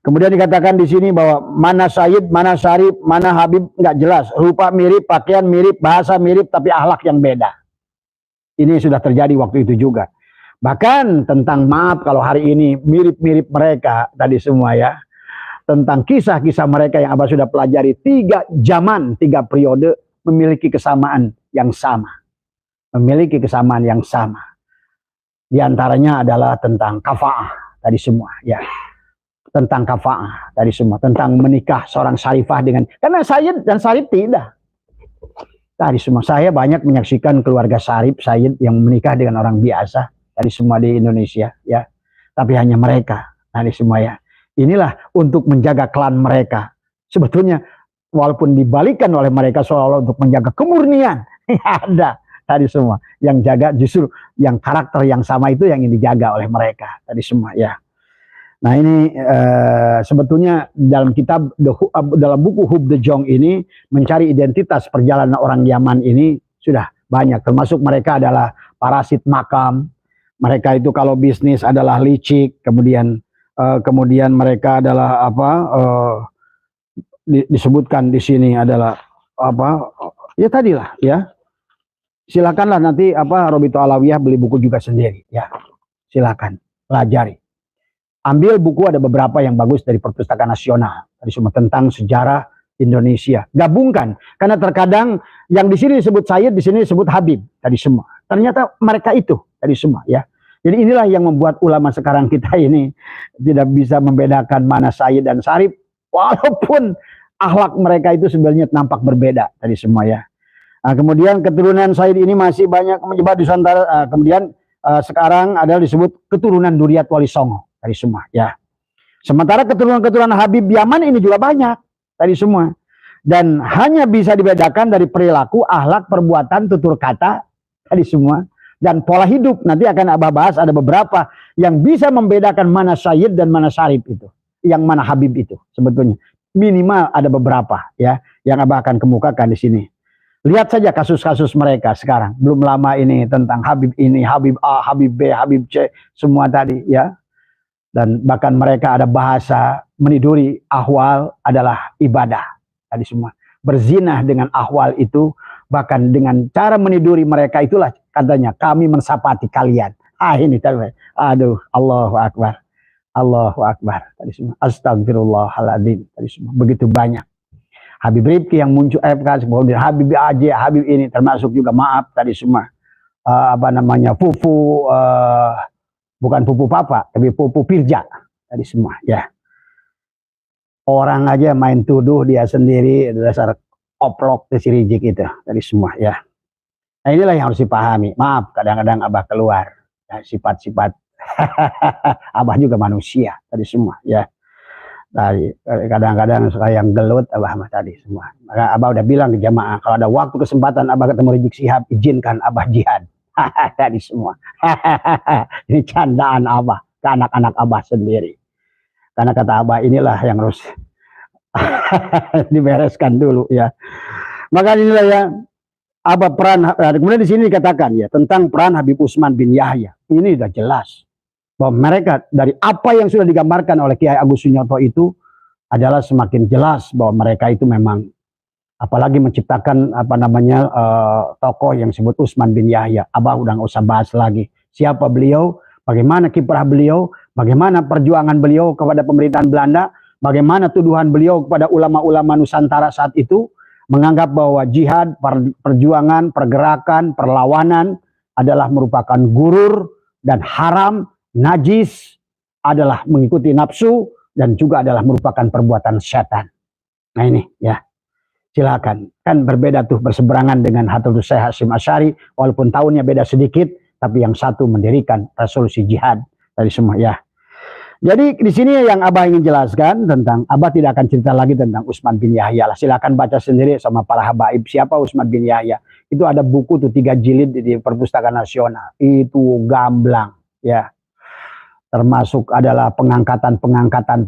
Kemudian dikatakan di sini bahwa mana Sayyid, mana Sarif, mana Habib nggak jelas. Rupa mirip, pakaian mirip, bahasa mirip, tapi akhlak yang beda. Ini sudah terjadi waktu itu juga. Bahkan tentang maaf kalau hari ini mirip-mirip mereka tadi semua ya. Tentang kisah-kisah mereka yang Abah sudah pelajari, 3 zaman, 3 periode memiliki kesamaan yang sama. Memiliki kesamaan yang sama. Di antaranya adalah tentang kafa'ah tadi semua ya. Tentang kafa'ah tadi semua, tentang menikah seorang syarifah dengan, karena Sayyid dan Sarif tidak. Tadi semua saya banyak menyaksikan keluarga Sarif, Sayyid yang menikah dengan orang biasa tadi semua di Indonesia ya. Tapi hanya mereka tadi semua ya. Inilah untuk menjaga klan mereka. Sebetulnya walaupun dibalikan oleh mereka seolah-olah untuk menjaga kemurnian, ada tadi semua yang jaga justru yang karakter yang sama itu yang ingin dijaga oleh mereka tadi semua ya. Nah ini sebetulnya dalam kitab dalam buku Hub de Jong ini mencari identitas perjalanan orang Yaman ini sudah banyak, termasuk mereka adalah parasit makam, mereka itu kalau bisnis adalah licik, kemudian mereka adalah disebutkan di sini adalah ya tadilah ya. Silakanlah nanti Robito Alawiyah beli buku juga sendiri ya. Silakan pelajari. Ambil buku, ada beberapa yang bagus dari Perpustakaan Nasional tadi semua tentang sejarah Indonesia. Gabungkan karena terkadang yang di sini disebut Sayyid, di sini disebut Habib tadi semua. Ternyata mereka itu tadi semua ya. Jadi inilah yang membuat ulama sekarang kita ini tidak bisa membedakan mana Sayyid dan Sarif, walaupun akhlak mereka itu sebenarnya nampak berbeda tadi semua ya. Nah, kemudian keturunan Sayyid ini masih banyak menyebar di Nusantara. Kemudian sekarang adalah disebut keturunan Duriat Wali Songo tadi semua ya. Sementara keturunan-keturunan Habib Yaman ini juga banyak tadi semua. Dan hanya bisa dibedakan dari perilaku, akhlak, perbuatan, tutur kata tadi semua dan pola hidup. Nanti akan Abah bahas ada beberapa yang bisa membedakan mana Sayyid dan mana Sarif itu, yang mana Habib itu sebetulnya. Minimal ada beberapa ya yang Abah akan kemukakan di sini. Lihat saja kasus-kasus mereka sekarang. Belum lama ini tentang Habib ini, Habib A, Habib B, Habib C, semua tadi ya. Dan bahkan mereka ada bahasa meniduri ahwal adalah ibadah. Tadi semua. Berzinah dengan ahwal itu, bahkan dengan cara meniduri mereka itulah katanya kami mensapati kalian. Ini tadi. Aduh, Allahu Akbar. Allahu Akbar. Tadi semua. Astagfirullahaladzim. Tadi semua. Begitu banyak. Habib Rifki yang muncul, Habib Aji, Habib ini termasuk juga maaf tadi semua Pupu, bukan Pupu Papa, tapi Pupu Pirja tadi semua ya. Orang aja main tuduh dia sendiri dasar oplok si rijik itu tadi semua ya. Nah inilah yang harus dipahami. Maaf kadang-kadang Abah keluar sifat-sifat Abah juga manusia tadi semua ya. Kadang-kadang suka yang gelut Abah mah tadi semua. Maka Abah udah bilang ke jamaah kalau ada waktu kesempatan Abah ketemu Rizik Syihab, izinkan Abah jihad. Tadi semua. Ini candaan Abah ke anak-anak Abah sendiri. Karena kata Abah inilah yang harus dibereskan dulu ya. Maka inilah ya apa peran. Kemudian di sini dikatakan ya tentang peran Habib Utsman bin Yahya. Ini sudah jelas bahwa mereka dari apa yang sudah digambarkan oleh Kiai Agus Sunyoto itu adalah semakin jelas bahwa mereka itu memang apalagi menciptakan tokoh yang disebut Utsman bin Yahya. Abah udah nggak usah bahas lagi siapa beliau, bagaimana kiprah beliau, bagaimana perjuangan beliau kepada pemerintahan Belanda, bagaimana tuduhan beliau kepada ulama-ulama Nusantara saat itu menganggap bahwa jihad, perjuangan, pergerakan, perlawanan adalah merupakan gurur dan haram, najis, adalah mengikuti nafsu dan juga adalah merupakan perbuatan setan. Nah ini ya. Silakan. Kan berbeda tuh, berseberangan dengan Hadratus Syekh Hasyim Asy'ari, walaupun tahunnya beda sedikit, tapi yang satu mendirikan resolusi jihad dari semua ya. Jadi di sini yang Abah ingin jelaskan tentang, Abah tidak akan cerita lagi tentang Utsman bin Yahya lah. Silakan baca sendiri sama para habaib siapa Utsman bin Yahya. Itu ada buku tuh 3 jilid di Perpustakaan Nasional. Itu gamblang ya. Termasuk adalah pengangkatan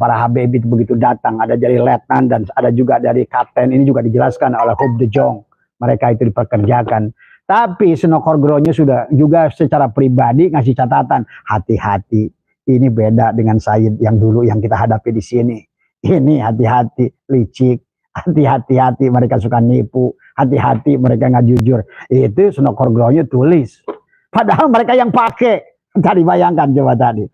para habib itu begitu datang. Ada dari letnan dan ada juga dari kapten. Ini juga dijelaskan oleh Hub de Jong. Mereka itu dipekerjakan. Tapi Senokor Gronya sudah juga secara pribadi ngasih catatan. Hati-hati. Ini beda dengan Said yang dulu yang kita hadapi di sini. Ini hati-hati, licik. Hati-hati, mereka suka nipu. Hati-hati, mereka nggak jujur. Itu Senokor Gronya tulis. Padahal mereka yang pakai. Tadi bayangkan coba tadi.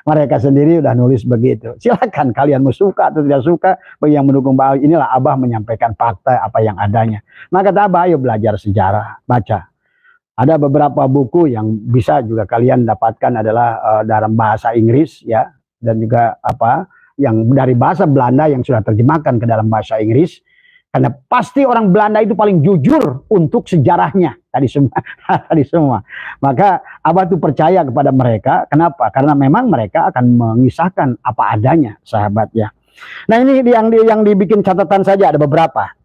Mereka sendiri udah nulis begitu. Silakan kalian mau suka atau tidak suka. Bagi yang mendukung Abah, inilah Abah menyampaikan fakta apa yang adanya. Maka kata Abah, ayo belajar sejarah, baca. Ada beberapa buku yang bisa juga kalian dapatkan adalah dalam bahasa Inggris ya, dan juga yang dari bahasa Belanda yang sudah terjemahkan ke dalam bahasa Inggris. Karena pasti orang Belanda itu paling jujur untuk sejarahnya tadi semua. Maka Abah tuh percaya kepada mereka. Kenapa? Karena memang mereka akan mengisahkan apa adanya, sahabat ya. Nah ini yang dibikin catatan saja ada beberapa.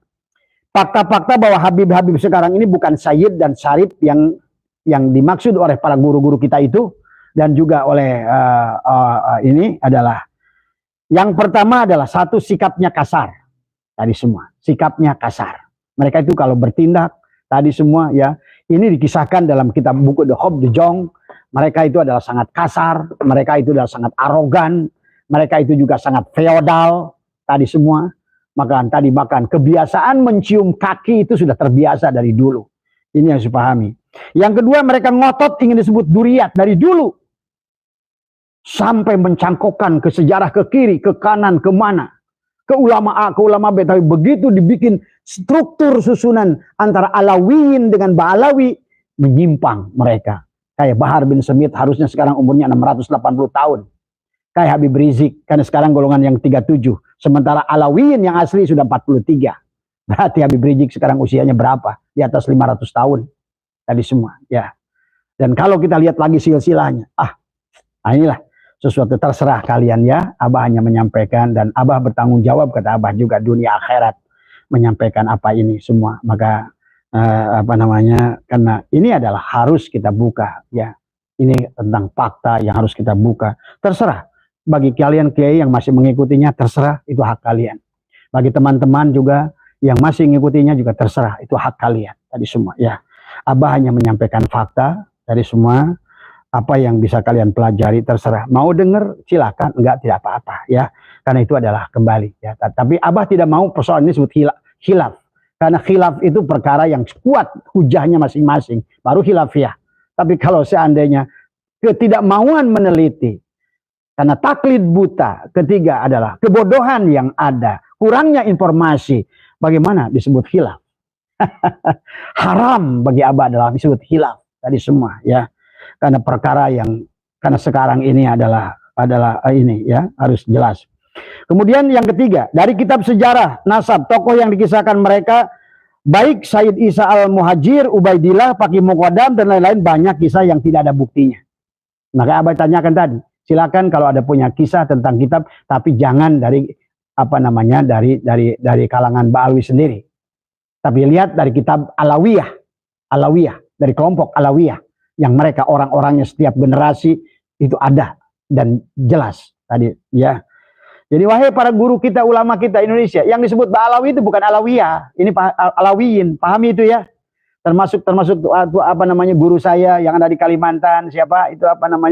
Fakta-fakta bahwa Habib-Habib sekarang ini bukan Sayyid dan Syarif yang dimaksud oleh para guru-guru kita itu, dan juga oleh ini adalah yang pertama adalah satu, sikapnya kasar tadi semua, sikapnya kasar. Mereka itu kalau bertindak tadi semua ya, ini dikisahkan dalam kitab buku The Hub de Jong. Mereka itu adalah sangat kasar, mereka itu adalah sangat arogan, mereka itu juga sangat feodal tadi semua. Maka tadi bahkan kebiasaan mencium kaki itu sudah terbiasa dari dulu. Ini yang harus dipahami. Yang kedua, mereka ngotot ingin disebut duriat dari dulu. Sampai mencangkokkan ke sejarah ke kiri, ke kanan, ke mana. Ke ulama A, ke ulama B. Tapi begitu dibikin struktur susunan antara Alawiyin dengan Ba'alawi, menyimpang mereka. Kayak Bahar bin Smith harusnya sekarang umurnya 680 tahun. Kayak Habib Rizik, karena sekarang golongan yang 37. Sementara Alawiyin yang asli sudah 43. Berarti Habib Rizik sekarang usianya berapa? Di atas 500 tahun. Tadi semua. Ya. Dan kalau kita lihat lagi silsilahnya. Inilah sesuatu terserah kalian ya. Abah hanya menyampaikan. Dan Abah bertanggung jawab, kata Abah juga dunia akhirat. Menyampaikan apa ini semua. Maka karena ini adalah harus kita buka. Ya. Ini tentang fakta yang harus kita buka. Terserah. Bagi kalian kiai yang masih mengikutinya, terserah, itu hak kalian. Bagi teman-teman juga yang masih mengikutinya juga terserah, itu hak kalian. Tadi semua ya. Abah hanya menyampaikan fakta dari semua. Apa yang bisa kalian pelajari terserah. Mau dengar silakan, enggak tidak apa-apa ya. Karena itu adalah kembali ya. Tapi Abah tidak mau persoalan ini disebut khilaf. Karena khilaf itu perkara yang kuat hujahnya masing-masing. Baru khilafiyah. Tapi kalau seandainya ketidakmauan meneliti, karena taklid buta, ketiga adalah kebodohan yang ada, kurangnya informasi, bagaimana disebut khilaf? Haram bagi Abah adalah disebut khilaf tadi semua ya. Karena perkara yang karena sekarang ini adalah ini ya, harus jelas. Kemudian yang ketiga, dari kitab sejarah nasab tokoh yang dikisahkan mereka, baik Said Isa Al-Muhajir, Ubaidillah, Faqih Muqaddam dan lain-lain, banyak kisah yang tidak ada buktinya. Maka Abah tanyakan tadi, silakan kalau ada punya kisah tentang kitab, tapi jangan dari dari kalangan Ba'alawi sendiri. Tapi lihat dari kitab Alawiyah, dari kelompok Alawiyah, yang mereka orang-orangnya setiap generasi itu ada dan jelas tadi ya. Jadi wahai para guru kita, ulama kita Indonesia, yang disebut Ba'alawi itu bukan Alawiyah, ini Alawiyin, pahami itu ya. Termasuk guru saya yang ada di Kalimantan, siapa itu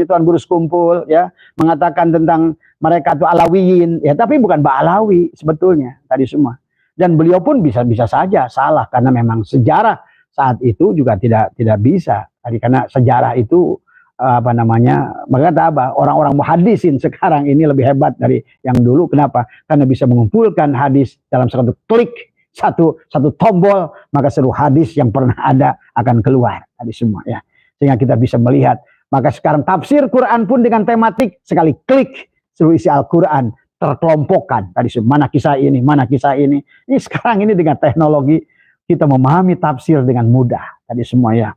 Tuan Guru Sekumpul ya, mengatakan tentang mereka itu Alawiyin ya, tapi bukan Ba'alawi sebetulnya tadi semua. Dan beliau pun bisa saja salah, karena memang sejarah saat itu juga tidak bisa tadi, karena sejarah itu maka orang-orang muhaddisin sekarang ini lebih hebat dari yang dulu. Kenapa? Karena bisa mengumpulkan hadis dalam satu klik, satu tombol, maka seluruh hadis yang pernah ada akan keluar tadi semua ya, sehingga kita bisa melihat. Maka sekarang tafsir Quran pun dengan tematik, sekali klik seluruh isi Al-Quran terkelompokkan tadi mana kisah ini, mana kisah ini. Ini sekarang ini dengan teknologi kita memahami tafsir dengan mudah tadi semua ya.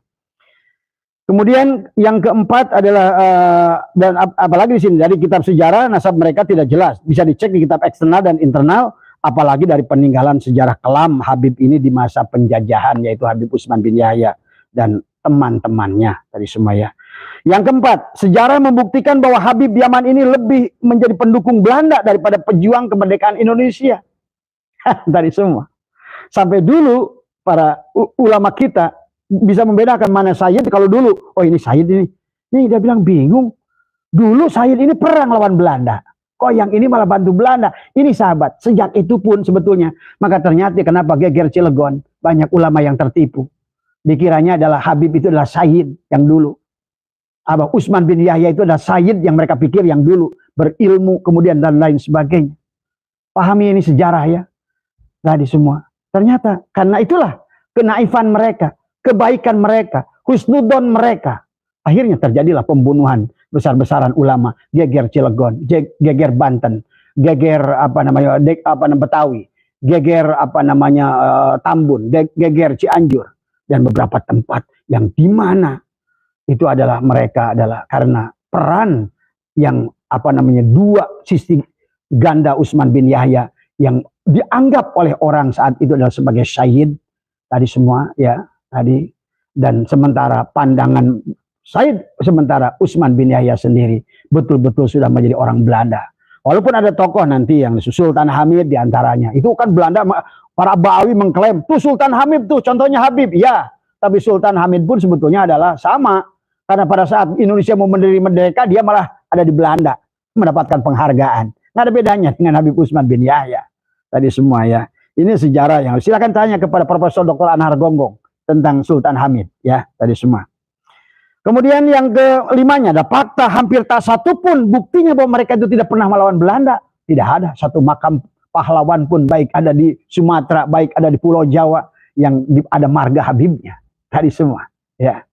Kemudian yang keempat adalah dan apalagi di sini dari kitab sejarah nasab mereka tidak jelas, bisa dicek di kitab eksternal dan internal, apalagi dari peninggalan sejarah kelam Habib ini di masa penjajahan, yaitu Habib Utsman bin Yahya dan teman-temannya tadi semua ya. Yang keempat, sejarah membuktikan bahwa Habib Yaman ini lebih menjadi pendukung Belanda daripada pejuang kemerdekaan Indonesia. Tadi semua. Sampai dulu para ulama kita bisa membedakan mana Sayyid. Kalau dulu, oh ini Sayyid ini. Ini dia bilang bingung. Dulu Sayyid ini perang lawan Belanda. Kok yang ini malah bantu Belanda. Ini sahabat. Sejak itu pun sebetulnya. Maka ternyata kenapa geger Cilegon. Banyak ulama yang tertipu. Dikiranya adalah Habib itu adalah Sayyid yang dulu. Abah Utsman bin Yahya itu adalah Sayyid yang mereka pikir yang dulu. Berilmu kemudian dan lain sebagainya. Pahami ini sejarah ya. Tadi semua. Ternyata karena itulah kenaifan mereka. Kebaikan mereka, husnudon mereka. Akhirnya terjadilah pembunuhan besar-besaran ulama, geger Cilegon, geger Banten, geger Betawi, geger Tambun, geger Cianjur dan beberapa tempat yang di mana itu adalah mereka adalah karena peran yang dua sisi ganda Utsman bin Yahya yang dianggap oleh orang saat itu adalah sebagai syahid tadi semua ya. Tadi dan sementara pandangan sementara Utsman bin Yahya sendiri betul-betul sudah menjadi orang Belanda. Walaupun ada tokoh nanti yang Sultan Hamid diantaranya, itu kan Belanda para Ba'awi mengklaim tuh Sultan Hamid tuh contohnya Habib, ya. Tapi Sultan Hamid pun sebetulnya adalah sama karena pada saat Indonesia mau merdeka dia malah ada di Belanda mendapatkan penghargaan. Nggak ada bedanya dengan Habib Utsman bin Yahya. Tadi semua ya. Ini sejarah yang silakan tanya kepada Profesor Dr. Anhar Gonggong tentang Sultan Hamid ya tadi semua. Kemudian yang kelimanya ada fakta hampir tak satu pun buktinya bahwa mereka itu tidak pernah melawan Belanda. Tidak ada satu makam pahlawan pun baik ada di Sumatera baik ada di Pulau Jawa yang ada marga Habibnya tadi semua ya.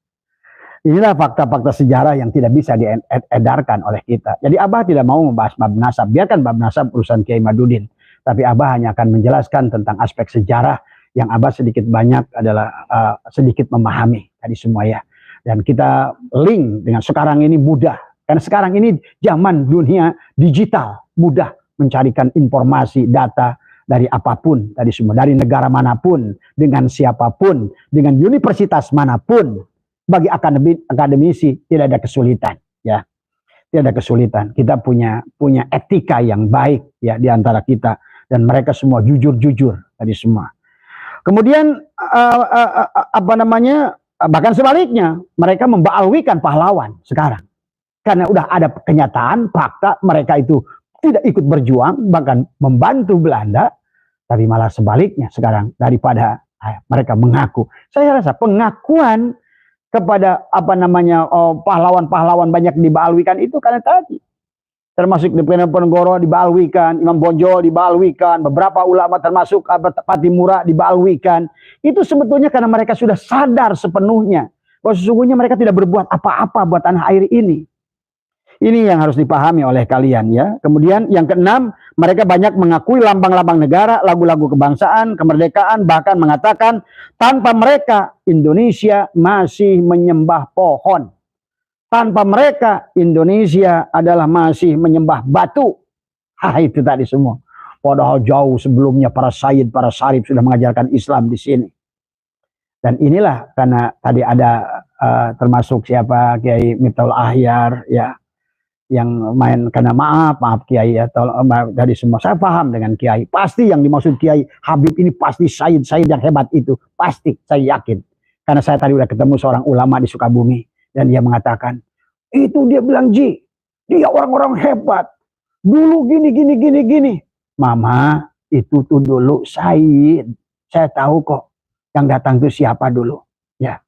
Inilah fakta-fakta sejarah yang tidak bisa diedarkan oleh kita. Jadi Abah tidak mau membahas bab nasab, biarkan bab nasab urusan Kiai Imaduddin. Tapi Abah hanya akan menjelaskan tentang aspek sejarah yang Abah sedikit banyak adalah sedikit memahami tadi semua ya. Dan kita link dengan sekarang ini mudah. Karena sekarang ini zaman dunia digital. Mudah mencarikan informasi, data dari apapun tadi semua. Dari negara manapun, dengan siapapun, dengan universitas manapun. Bagi akademisi tidak ada kesulitan ya. Tidak ada kesulitan. Kita punya etika yang baik ya di antara kita. Dan mereka semua jujur-jujur tadi semua. Kemudian bahkan sebaliknya mereka membaalwikan pahlawan sekarang karena udah ada kenyataan fakta mereka itu tidak ikut berjuang bahkan membantu Belanda, tapi malah sebaliknya sekarang daripada mereka mengaku. Saya rasa pengakuan kepada pahlawan-pahlawan banyak dibaalwikan itu karena tadi termasuk di Penegoro dibaalwikan, Imam Bonjol dibaalwikan, beberapa ulama termasuk Patimura dibaalwikan. Itu sebetulnya karena mereka sudah sadar sepenuhnya bahwa sesungguhnya mereka tidak berbuat apa-apa buat tanah air ini. Ini yang harus dipahami oleh kalian ya. Kemudian yang keenam, mereka banyak mengakui lambang-lambang negara, lagu-lagu kebangsaan, kemerdekaan, bahkan mengatakan tanpa mereka Indonesia masih menyembah pohon. Tanpa mereka Indonesia adalah masih menyembah batu. Itu tadi semua. Padahal jauh sebelumnya para sayyid, para syarif sudah mengajarkan Islam di sini. Dan inilah karena tadi ada termasuk siapa Kiai Miftahul Ahyar ya yang main karena maaf Kiai ya dari semua. Saya paham dengan Kiai. Pasti yang dimaksud Kiai Habib ini pasti sayyid yang hebat itu. Pasti saya yakin. Karena saya tadi udah ketemu seorang ulama di Sukabumi. Dan dia mengatakan, itu dia bilang dia orang-orang hebat. Dulu gini. Mama, itu tuh dulu Said. Saya tahu kok yang datang itu siapa dulu. Ya,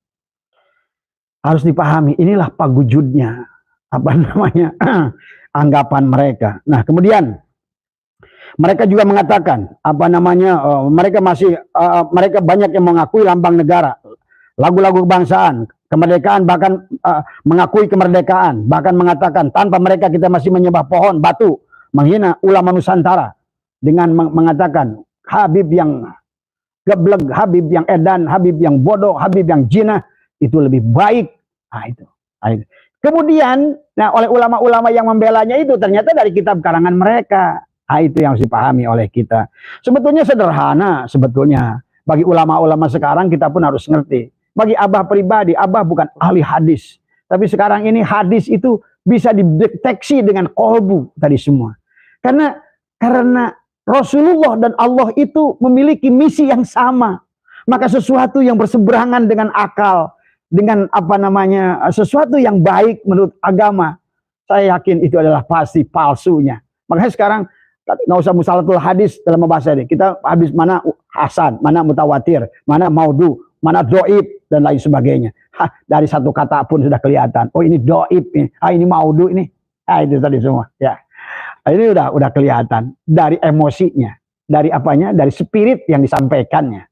harus dipahami. Inilah pagujudnya, anggapan mereka. Nah, kemudian mereka juga mengatakan, mereka banyak yang mengakui lambang negara, lagu-lagu kebangsaan, kemerdekaan, bahkan mengakui kemerdekaan, bahkan mengatakan tanpa mereka kita masih menyembah pohon, batu. menghina ulama Nusantara dengan mengatakan Habib yang geblek, Habib yang edan, Habib yang bodoh, Habib yang jinah itu lebih baik. Nah, itu. Kemudian, oleh ulama-ulama yang membelanya itu ternyata dari kitab karangan mereka. Nah, itu yang harus dipahami oleh kita. Sebetulnya sederhana, sebetulnya bagi ulama-ulama sekarang kita pun harus ngerti. Bagi Abah pribadi, Abah bukan ahli hadis, tapi sekarang ini hadis itu bisa dideteksi dengan kolbu tadi semua. Karena Rasulullah dan Allah itu memiliki misi yang sama. Maka sesuatu yang berseberangan dengan akal, dengan sesuatu yang baik menurut agama, saya yakin itu adalah pasti palsunya. Makanya sekarang nggak usah musalatul hadis dalam bahasa ini. Kita habis mana hasan, mana mutawatir, mana maudhu, mana doib dan lain sebagainya. Dari satu kata pun sudah kelihatan. Oh ini doib, ini maudhu ini. Itu tadi semua. Ya. Ini udah kelihatan dari emosinya, dari apanya, dari spirit yang disampaikannya,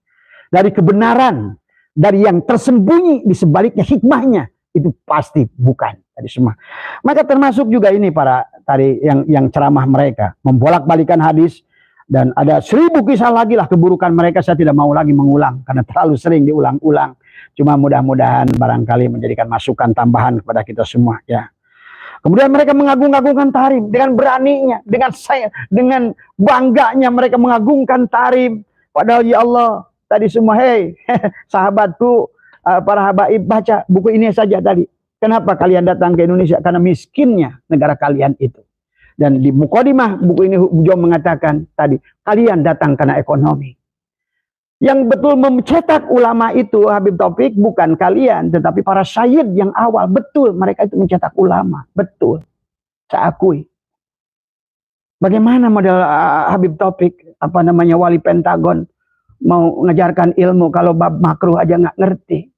dari kebenaran, dari yang tersembunyi di sebaliknya hikmahnya itu pasti bukan tadi semua. Maka termasuk juga ini para tadi yang ceramah mereka membolak-balikan hadis dan ada 1000 kisah lagi lah keburukan mereka. Saya tidak mau lagi mengulang karena terlalu sering diulang-ulang. Cuma mudah-mudahan barangkali menjadikan masukan tambahan kepada kita semua ya. Kemudian mereka mengagung-agungkan Tarim dengan beraninya, dengan bangganya mereka mengagungkan Tarim. Padahal ya Allah, tadi semua, hei sahabatku, para habaib, baca buku ini saja tadi. Kenapa kalian datang ke Indonesia? Karena miskinnya negara kalian itu. Dan di mukadimah buku ini Hujjah mengatakan tadi, kalian datang karena ekonomi. Yang betul mencetak ulama itu Habib Taufik bukan kalian, tetapi para syahid yang awal. Betul, mereka itu mencetak ulama. Betul, saya akui. Bagaimana model Habib Taufik, wali Pentagon, mau mengajarkan ilmu kalau bab makruh aja nggak ngerti.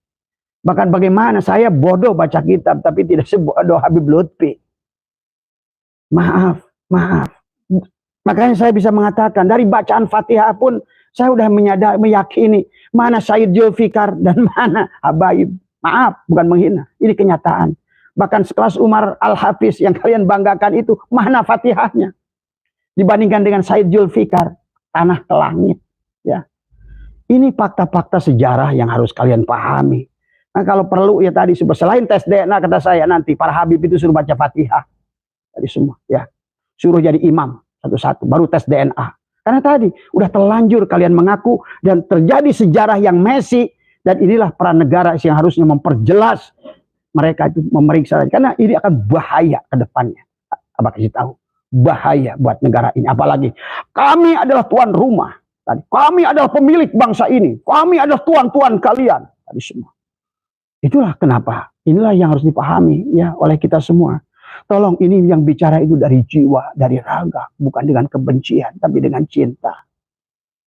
Bahkan bagaimana saya bodoh baca kitab, tapi tidak sebodoh Habib Lutfi. Maaf. Makanya saya bisa mengatakan, dari bacaan Fatihah pun, saya sudah meyakini mana Said Zulfikar dan mana Habaib. Maaf, bukan menghina. Ini kenyataan. Bahkan sekelas Umar Al-Hafiz yang kalian banggakan itu, mana Fatihahnya? Dibandingkan dengan Said Zulfikar, tanah ke langit. Ya. Ini fakta-fakta sejarah yang harus kalian pahami. Nah kalau perlu ya tadi, selain tes DNA kata saya nanti, para Habib itu suruh baca Fatihah. Tadi semua. Ya. Suruh jadi imam satu-satu, baru tes DNA. Karena tadi udah terlanjur kalian mengaku dan terjadi sejarah yang messy, dan inilah peran negara yang harusnya memperjelas mereka itu memeriksa, karena ini akan bahaya ke depannya. Abah kasih tahu, bahaya buat negara ini. Apalagi kami adalah tuan rumah, tadi kami adalah pemilik bangsa ini, kami adalah tuan-tuan kalian, tadi semua. Itulah kenapa, inilah yang harus dipahami ya oleh kita semua. Tolong, ini yang bicara itu dari jiwa, dari raga, bukan dengan kebencian, tapi dengan cinta.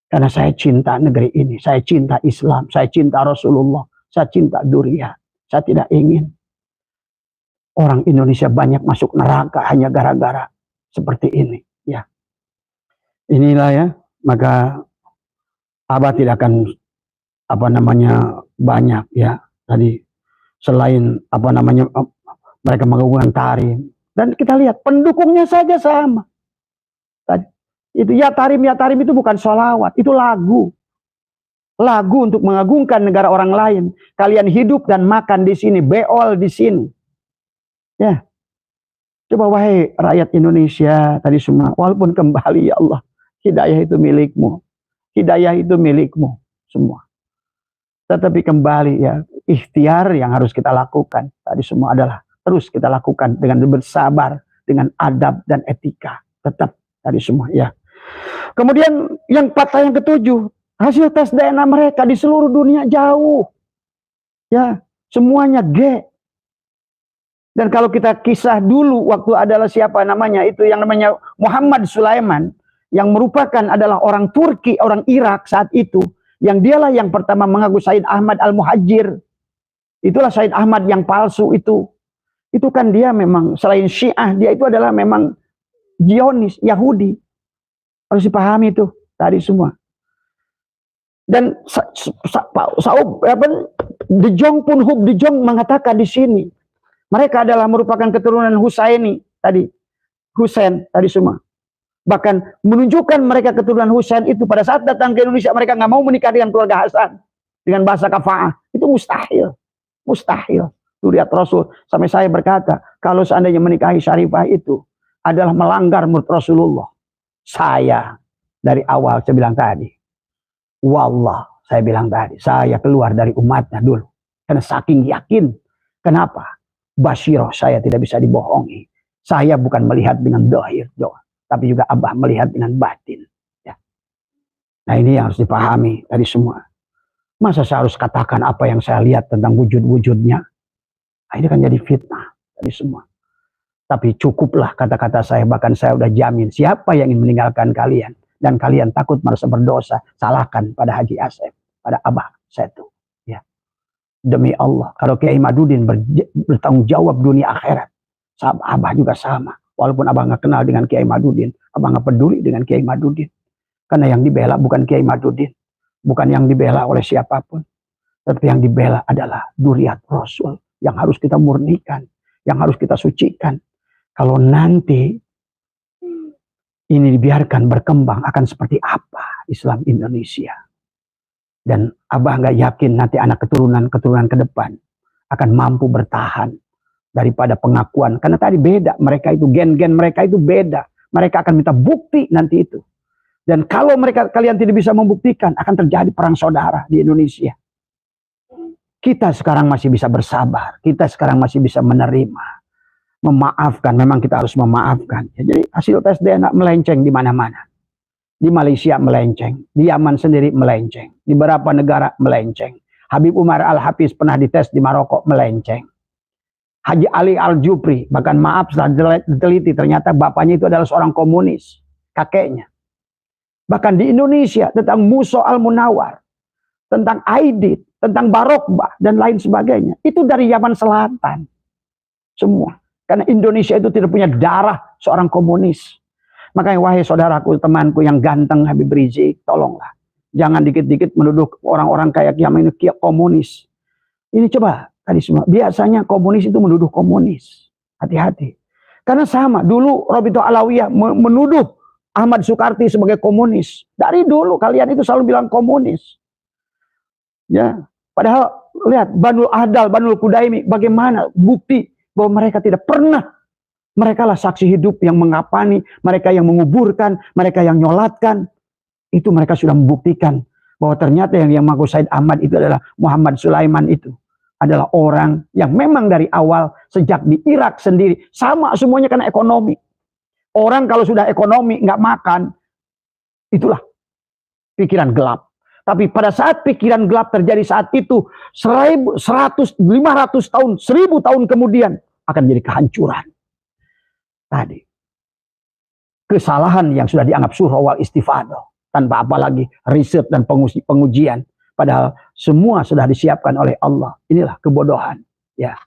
Karena saya cinta negeri ini, saya cinta Islam, saya cinta Rasulullah, saya cinta Duriat. Saya tidak ingin orang Indonesia banyak masuk neraka hanya gara-gara seperti ini. Ya, inilah ya, maka Abah tidak akan banyak ya tadi, selain mereka mengagungkan Tarim. Dan kita lihat pendukungnya saja sama. Itu ya Tarim itu bukan sholawat, itu lagu. Lagu untuk mengagungkan negara orang lain. Kalian hidup dan makan di sini, beol di sini. Ya. Coba wahai rakyat Indonesia tadi semua, walaupun kembali ya Allah, hidayah itu milikmu. Hidayah itu milikmu semua. Tetapi kembali ya, ikhtiar yang harus kita lakukan tadi semua adalah terus kita lakukan dengan bersabar, dengan adab dan etika. Tetap tadi semua ya. Kemudian yang fakta yang ketujuh, hasil tes DNA mereka di seluruh dunia jauh. Ya, semuanya G. Dan kalau kita kisah dulu waktu adalah siapa namanya, itu yang namanya Muhammad Sulaiman, yang merupakan adalah orang Turki, orang Irak saat itu, yang dialah yang pertama mengaku Said Ahmad Al-Muhajir. Itulah Said Ahmad yang palsu itu. Itu kan dia memang selain Syiah, dia itu adalah memang Zionis, Yahudi. Harus dipahami itu tadi semua. Dan De Jong pun De Jong mengatakan di sini, mereka adalah merupakan keturunan Husaini tadi, Husain tadi semua. Bahkan menunjukkan mereka keturunan Husain itu pada saat datang ke Indonesia mereka nggak mau menikah dengan keluarga Hasan dengan bahasa kafaah. Itu mustahil. Mustahil. Tuh lihat Rasul. Sampai saya berkata, kalau seandainya menikahi Syarifah itu adalah melanggar menurut Rasulullah. Saya dari awal saya bilang tadi. Wallah, saya bilang tadi. Saya keluar dari umatnya dulu. Karena saking yakin. Kenapa? Basyiroh saya tidak bisa dibohongi. Saya bukan melihat dengan dohir doa. Tapi juga Abah melihat dengan batin. Ya. Nah ini yang harus dipahami dari semua. Masa saya harus katakan apa yang saya lihat tentang wujud-wujudnya? Nah, ini kan jadi fitnah dari semua. Tapi cukuplah kata-kata saya. Bahkan saya udah jamin siapa yang ingin meninggalkan kalian. Dan kalian takut merasa berdosa. Salahkan pada Haji Asep. Pada Abah Setu. Ya. Demi Allah. Kalau Kiai Madudin bertanggung jawab dunia akhirat. Abah juga sama. Walaupun Abah nggak kenal dengan Kiai Madudin, Abah nggak peduli dengan Kiai Madudin. Karena yang dibela bukan Kiai Madudin. Bukan yang dibela oleh siapapun. Tapi yang dibela adalah duriat Rasul. Yang harus kita murnikan. Yang harus kita sucikan. Kalau nanti ini dibiarkan berkembang akan seperti apa Islam Indonesia. Dan Abah nggak yakin nanti anak keturunan ke depan akan mampu bertahan daripada pengakuan. Karena tadi beda. Mereka itu, gen-gen mereka itu beda. Mereka akan minta bukti nanti itu. Dan kalau kalian tidak bisa membuktikan, akan terjadi perang saudara di Indonesia. Kita sekarang masih bisa bersabar. Kita sekarang masih bisa menerima. Memaafkan. Memang kita harus memaafkan. Jadi hasil tes DNA melenceng di mana-mana. Di Malaysia melenceng. Di Yaman sendiri melenceng. Di beberapa negara melenceng. Habib Umar Al-Hafiz pernah dites di Maroko melenceng. Haji Ali Al-Jupri, bahkan maaf setelah diteliti ternyata bapaknya itu adalah seorang komunis, kakeknya. Bahkan di Indonesia tentang Musa Al-Munawar, tentang Aidit, tentang Barokbah dan lain sebagainya. Itu dari Yaman Selatan. Semua. Karena Indonesia itu tidak punya darah seorang komunis. Makanya wahai saudaraku, temanku yang ganteng Habib Rizik, tolonglah. Jangan dikit-dikit menuduh orang-orang kayak Yaman ini komunis. Ini coba. Tadi semua. Biasanya komunis itu menuduh komunis. Hati-hati. Karena sama. Dulu Robito Alawiyah menuduh Ahmad Sukarti sebagai komunis. Dari dulu kalian itu selalu bilang komunis. Ya. Padahal lihat Banul Ahdal, Banul Kudaimi. Bagaimana bukti bahwa mereka tidak pernah. Mereka lah saksi hidup yang mengapani. Mereka yang menguburkan. Mereka yang nyolatkan. Itu mereka sudah membuktikan. Bahwa ternyata yang mengaku Said Ahmad itu adalah Muhammad Sulaiman itu. Adalah orang yang memang dari awal sejak di Irak sendiri sama semuanya karena ekonomi. Orang kalau sudah ekonomi nggak makan, itulah pikiran gelap. Tapi pada saat pikiran gelap terjadi saat itu 100, 500 tahun, 1000 tahun kemudian akan jadi kehancuran. Tadi kesalahan yang sudah dianggap surah wal istifadah tanpa apalagi riset dan pengujian. Padahal semua sudah disiapkan oleh Allah. Inilah kebodohan. Ya,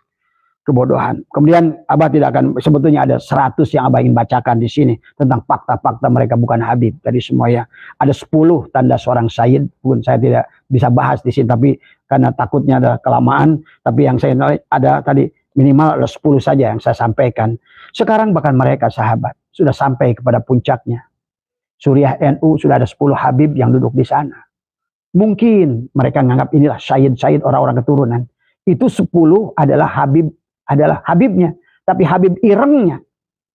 kebodohan. Kemudian Abah tidak akan, sebetulnya ada 100 yang Abah ingin bacakan di sini. Tentang fakta-fakta mereka bukan Habib. Tadi semuanya ada 10 tanda seorang Sayyid. Pun saya tidak bisa bahas di sini. Tapi karena takutnya ada kelamaan. Tapi yang saya ada tadi minimal ada 10 saja yang saya sampaikan. Sekarang bahkan mereka sahabat. Sudah sampai kepada puncaknya. Suriah NU sudah ada 10 Habib yang duduk di sana. Mungkin mereka menganggap inilah syahid-syahid orang-orang keturunan. Itu 10 adalah Habibnya. Tapi Habib irengnya.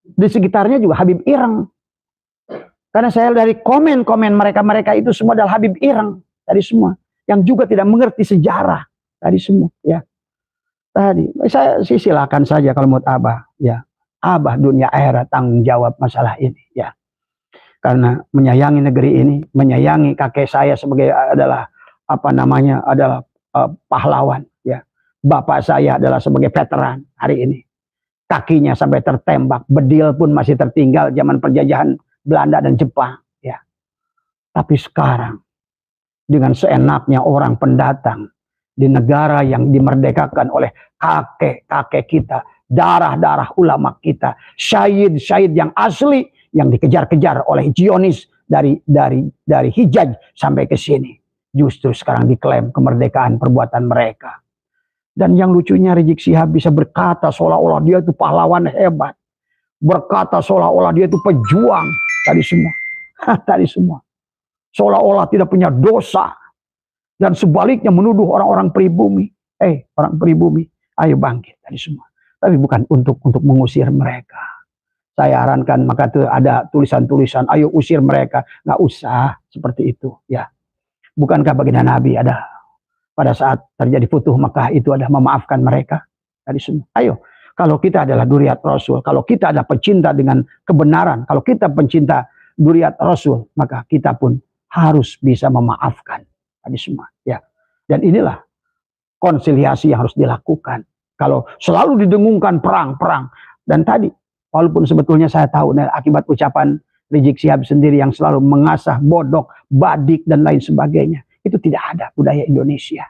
Di sekitarnya juga Habib ireng. Karena saya dari komen-komen mereka itu semua adalah Habib ireng. Tadi semua. Yang juga tidak mengerti sejarah. Tadi semua. Ya. Tadi. Saya silakan saja kalau menurut Abah. Ya. Abah dunia akhirat tanggung jawab masalah ini. Ya. Karena menyayangi negeri ini, menyayangi kakek saya sebagai adalah pahlawan. Ya, bapak saya adalah sebagai veteran hari ini. Kakinya sampai tertembak, bedil pun masih tertinggal zaman penjajahan Belanda dan Jepang. Ya, tapi sekarang dengan seenaknya orang pendatang di negara yang dimerdekakan oleh kakek-kakek kita, darah-darah ulama kita, syahid-syahid yang asli. Yang dikejar-kejar oleh Zionis dari Hijaz sampai ke sini. Justru sekarang diklaim kemerdekaan perbuatan mereka. Dan yang lucunya Rizik Syihab bisa berkata seolah-olah dia itu pahlawan hebat. Berkata seolah-olah dia itu pejuang. tadi semua. Tadi semua. Seolah-olah tidak punya dosa. Dan sebaliknya menuduh orang-orang pribumi. Orang pribumi, ayo bangkit tadi semua. Tapi bukan untuk mengusir mereka. Saya sarankan maka ada tulisan-tulisan, ayo usir mereka. Nggak usah seperti itu. Ya, bukankah baginda Nabi ada pada saat terjadi Futuh Makkah itu ada memaafkan mereka tadi semua. Ayo, kalau kita adalah duriat Rasul, kalau kita adalah pecinta dengan kebenaran, kalau kita pencinta duriat Rasul, maka kita pun harus bisa memaafkan tadi semua. Ya, dan inilah konsiliasi yang harus dilakukan. Kalau selalu didengungkan perang, dan tadi walaupun sebetulnya saya tahu akibat ucapan Rizik Syihab sendiri yang selalu mengasah bodok, badik dan lain sebagainya, itu tidak ada budaya Indonesia.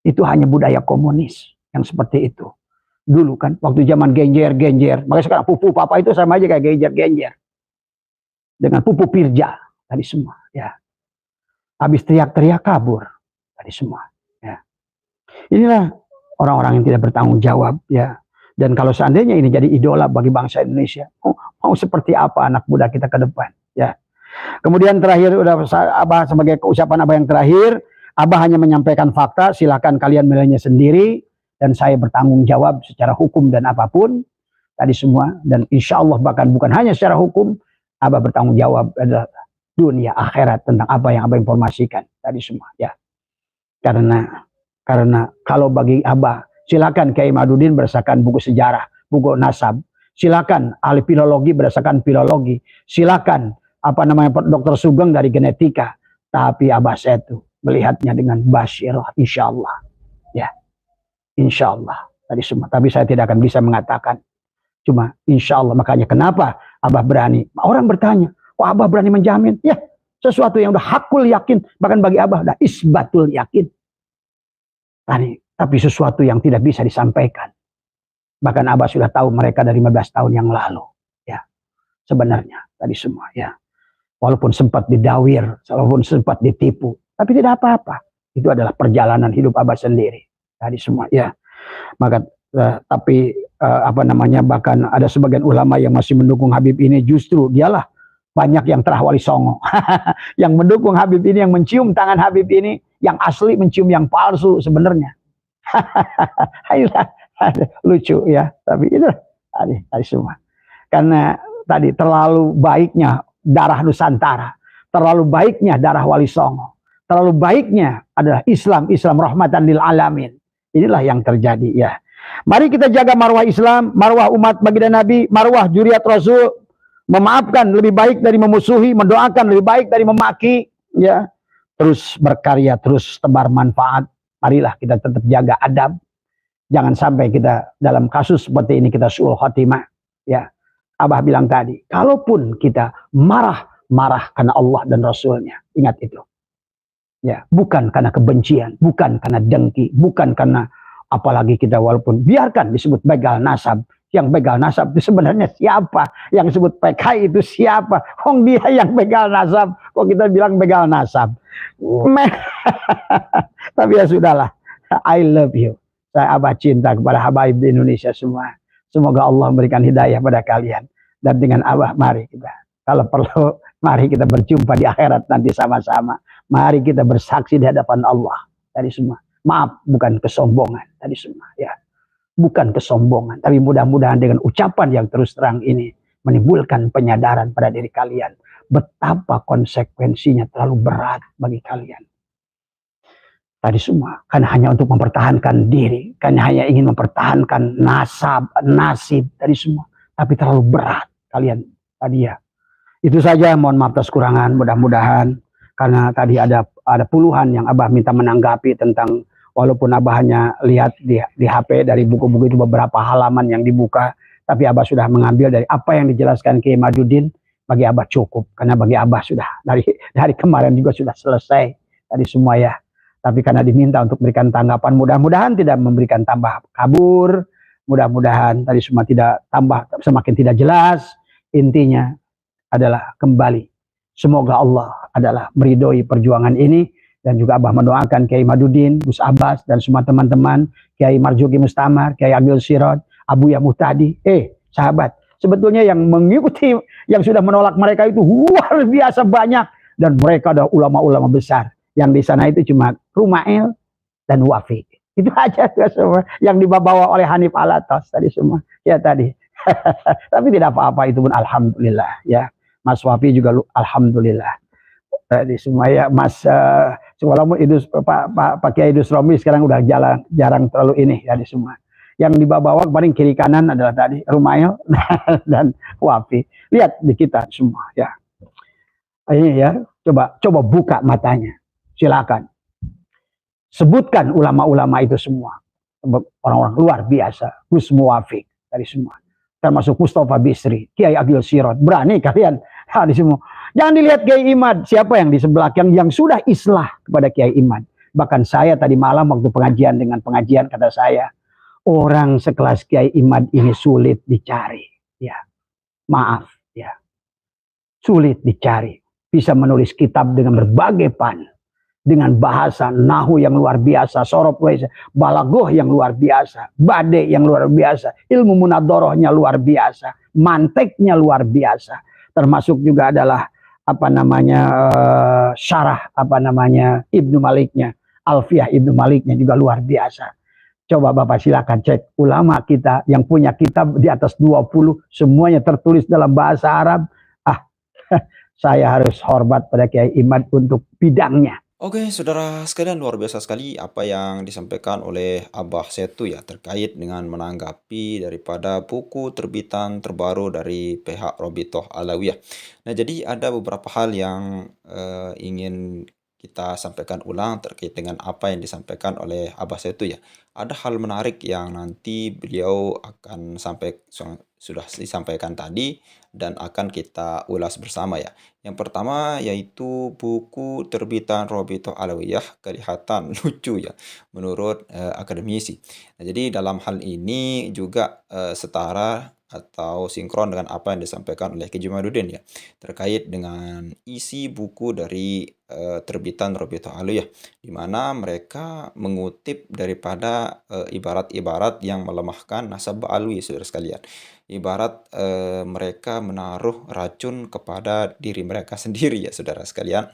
Itu hanya budaya komunis yang seperti itu. Dulu kan waktu zaman genjer, makanya sekarang pupu papa itu sama aja kayak genjer. Dengan pupu pirja tadi semua, ya. Habis teriak-teriak kabur tadi semua, ya. Inilah orang-orang yang tidak bertanggung jawab, ya. Dan kalau seandainya ini jadi idola bagi bangsa Indonesia, mau seperti apa anak muda kita ke depan, ya. Kemudian terakhir udah Abah sebagai ucapan Abah yang terakhir, Abah hanya menyampaikan fakta, silakan kalian menilainya sendiri dan saya bertanggung jawab secara hukum dan apapun tadi semua, dan insya Allah bahkan bukan hanya secara hukum, Abah bertanggung jawab adalah dunia akhirat tentang apa yang Abah informasikan tadi semua, ya. Karena kalau bagi Abah, silakan Kiai Madudin berdasarkan buku sejarah, buku nasab. Silakan ahli filologi berdasarkan filologi. Silakan Dr. Sugeng dari genetika. Tapi Abah Setu melihatnya dengan basyirah, insya Allah. Ya, insya Allah tadi semua. Tapi saya tidak akan bisa mengatakan. Cuma insya Allah. Makanya kenapa Abah berani? Orang bertanya, kok Abah berani menjamin? Ya, sesuatu yang udah hakul yakin. Bahkan bagi Abah udah isbatul yakin. Tapi sesuatu yang tidak bisa disampaikan. Bahkan Abah sudah tahu mereka dari 15 tahun yang lalu. Ya, sebenarnya tadi semua, ya. Walaupun sempat didawir, walaupun sempat ditipu, tapi tidak apa-apa. Itu adalah perjalanan hidup Abah sendiri. Tadi semua, ya. Maka bahkan ada sebagian ulama yang masih mendukung Habib ini, justru dialah banyak yang terah wali songo. Yang mendukung Habib ini, yang mencium tangan Habib ini, yang asli mencium yang palsu sebenarnya. Lucu, ya. Tapi itu tadi semua. Karena tadi terlalu baiknya darah Nusantara, terlalu baiknya darah Wali Songo, terlalu baiknya adalah Islam rahmatan lil alamin. Inilah yang terjadi, ya. Mari kita jaga marwah Islam, marwah umat baginda Nabi, marwah juriat Rasul. Memaafkan lebih baik dari memusuhi, mendoakan lebih baik dari memaki, ya. Terus berkarya, terus tebar manfaat. Marilah kita tetap jaga adab. Jangan sampai kita dalam kasus seperti ini kita su'ul khotimah, ya. Abah bilang tadi, kalaupun kita marah karena Allah dan Rasulnya, ingat itu. Ya, bukan karena kebencian, bukan karena dengki, bukan karena apalagi kita walaupun biarkan disebut begal nasab. Yang begal nasab itu sebenarnya siapa? Yang disebut PKI itu siapa? Dia yang begal nasab. Kok kita bilang begal nasab? Tapi ya sudahlah. I love you. Saya Abah cinta kepada habaib di Indonesia semua. Semoga Allah memberikan hidayah pada kalian. Dan dengan Abah mari kita, kalau perlu, mari kita berjumpa di akhirat nanti sama-sama. Mari kita bersaksi di hadapan Allah. Tadi semua. Maaf, bukan kesombongan. Tadi semua, ya. Bukan kesombongan, tapi mudah-mudahan dengan ucapan yang terus terang ini menimbulkan penyadaran pada diri kalian betapa konsekuensinya terlalu berat bagi kalian. Tadi semua kan hanya untuk mempertahankan diri, kan hanya ingin mempertahankan nasib tadi semua, tapi terlalu berat kalian tadi, ya. Itu saja, mohon maaf atas kekurangan, mudah-mudahan karena tadi ada puluhan yang Abah minta menanggapi tentang. Walaupun Abah hanya lihat di HP dari buku-buku itu beberapa halaman yang dibuka, tapi Abah sudah mengambil dari apa yang dijelaskan Kiai Madudin, bagi Abah cukup. Karena bagi Abah sudah dari kemarin juga sudah selesai tadi semua, ya. Tapi karena diminta untuk memberikan tanggapan, mudah-mudahan tidak memberikan tambah kabur, mudah-mudahan tadi semua tidak tambah semakin tidak jelas. Intinya adalah kembali. Semoga Allah adalah meridhoi perjuangan ini. Dan juga Abah mendoakan Kiai Madudin, Gus Abbas, dan semua teman-teman, Kiai Marzuki Mustamar, Kiai Abil Sirot, Abu Ya Muhtadi. Sahabat, Sebetulnya yang mengikuti, yang sudah menolak mereka itu luar biasa banyak. Dan mereka adalah ulama-ulama besar. Yang di sana itu cuma Rumail dan Wafi. Itu aja semua yang dibawa oleh Hanif Alatas tadi semua. Ya tadi. Tapi tidak apa-apa, itu pun alhamdulillah ya. Mas Wafi juga alhamdulillah. Tadi semua ya Mas walaupun Idus Pak Kiai Idus Romli sekarang udah jarang terlalu ini ya di semua. Yang dibawa paling kiri kanan adalah tadi Rumail dan Wafi. Lihat di kita semua ya. Ini ya, coba buka matanya. Silakan. Sebutkan ulama-ulama itu semua. Orang-orang luar biasa. Gus Muwafiq dari semua. Termasuk Mustafa Bisri, Kiai Agil Sirot. Berani kalian di semua. Jangan dilihat Kiai Imad. Siapa yang di sebelah yang sudah islah kepada Kiai Imad. Bahkan saya tadi malam waktu pengajian kata saya, orang sekelas Kiai Imad ini sulit dicari. Ya, maaf ya. Sulit dicari. Bisa menulis kitab dengan berbagai pan, dengan bahasa nahu yang luar biasa, sorob balagoh yang luar biasa, bade yang luar biasa, ilmu munadorohnya luar biasa, manteknya luar biasa, termasuk juga adalah syarah Ibnu Maliknya, Alfiyah Ibnu Maliknya juga luar biasa. Coba Bapak silakan cek ulama kita yang punya kitab di atas 20, semuanya tertulis dalam bahasa Arab. Saya harus hormat pada Kiai Imad untuk bidangnya. Oke, saudara sekalian, luar biasa sekali apa yang disampaikan oleh Abah Setu ya terkait dengan menanggapi daripada buku terbitan terbaru dari pihak Robitoh Alawiyah. Nah, jadi ada beberapa hal yang ingin kita sampaikan ulang terkait dengan apa yang disampaikan oleh Abah Setu ya. Ada hal menarik yang nanti beliau akan sudah disampaikan tadi dan akan kita ulas bersama ya. Yang pertama yaitu buku terbitan Robitoh Alawiyah kelihatan lucu ya menurut akademisi. Nah, jadi dalam hal ini juga setara atau sinkron dengan apa yang disampaikan oleh Ki Jamaluddin ya terkait dengan isi buku dari terbitan Robitoh Alawiyah, di mana mereka mengutip daripada ibarat-ibarat yang melemahkan nasab Alwi, saudara sekalian. Ibarat mereka menaruh racun kepada diri mereka sendiri ya saudara sekalian.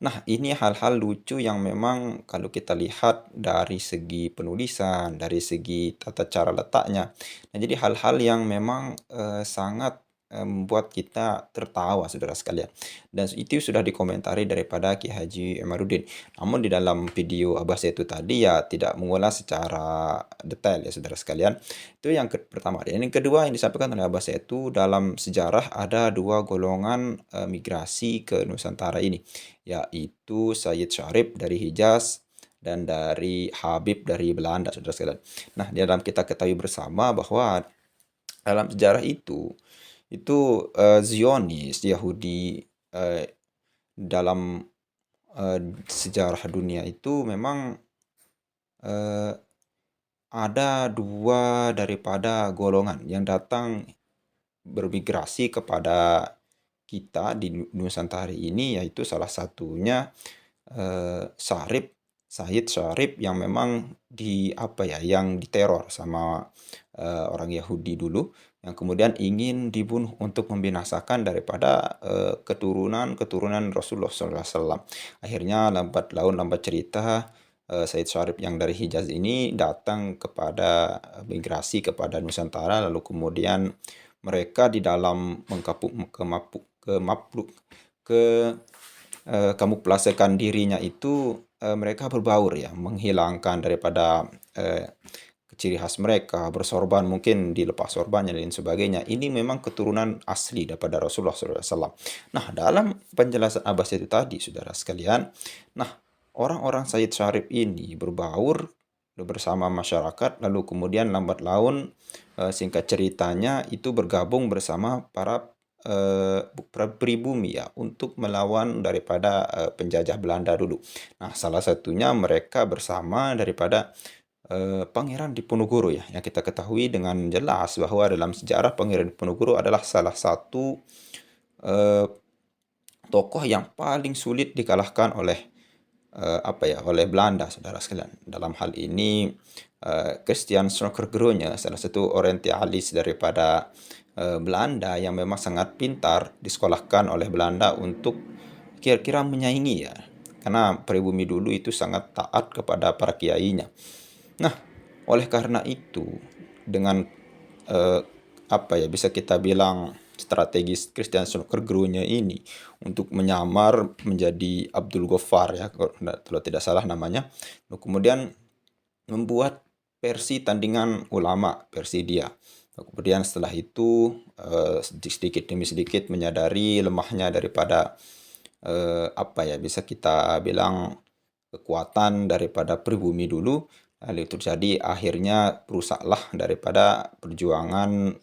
Nah, ini hal-hal lucu yang memang kalau kita lihat dari segi penulisan, dari segi tata cara letaknya. Nah, jadi hal-hal yang memang sangat membuat kita tertawa saudara sekalian. Dan itu sudah dikomentari daripada Ki Haji Emaruddin. Namun di dalam video Abah Setu tadi ya tidak mengulas secara detail ya saudara sekalian. Itu yang pertama. Dan yang kedua yang disampaikan oleh Abah Setu, dalam sejarah ada dua golongan migrasi ke Nusantara ini, yaitu Sayyid Syarif dari Hijaz dan dari Habib dari Belanda, saudara sekalian. Nah, di dalam kita ketahui bersama bahwa dalam sejarah itu Zionis Yahudi dalam sejarah dunia itu memang ada dua daripada golongan yang datang bermigrasi kepada kita di Nusantara ini, yaitu salah satunya Sayyid Syarif yang memang yang diteror sama orang Yahudi dulu, yang kemudian ingin dibunuh untuk membinasakan daripada keturunan Rasulullah SAW. Akhirnya lambat laun lambat cerita Sayyid Syarif yang dari Hijaz ini datang kepada migrasi kepada Nusantara, lalu kemudian mereka di dalam kamuflasekan dirinya itu mereka berbaur ya, menghilangkan daripada ciri khas mereka, bersorban, mungkin dilepas sorbannya dan lain sebagainya. Ini memang keturunan asli daripada Rasulullah SAW. Nah, dalam penjelasan Abbas itu tadi, saudara sekalian, nah, orang-orang Sayyid Syarif ini berbaur bersama masyarakat, lalu kemudian lambat laun singkat ceritanya itu bergabung bersama para pribumi ya untuk melawan daripada penjajah Belanda dulu. Nah, salah satunya mereka bersama daripada Pangeran Diponegoro ya, yang kita ketahui dengan jelas bahwa dalam sejarah Pangeran Diponegoro adalah salah satu tokoh yang paling sulit dikalahkan oleh oleh Belanda, saudara sekalian. Dalam hal ini Christian Stronkergronya, salah satu orientalis daripada Belanda yang memang sangat pintar disekolahkan oleh Belanda untuk kira-kira menyaingi ya. Karena pribumi dulu itu sangat taat kepada para kiainya. Nah, oleh karena itu dengan eh, apa ya bisa kita bilang strategis Christian Sonnekergrunya ini untuk menyamar menjadi Abdul Ghaffar ya kalau tidak salah namanya. Nah, kemudian membuat versi tandingan ulama versi dia. Nah, kemudian setelah itu sedikit demi sedikit menyadari lemahnya daripada apa ya bisa kita bilang kekuatan daripada pribumi dulu. Lalu itu terjadi akhirnya rusaklah daripada perjuangan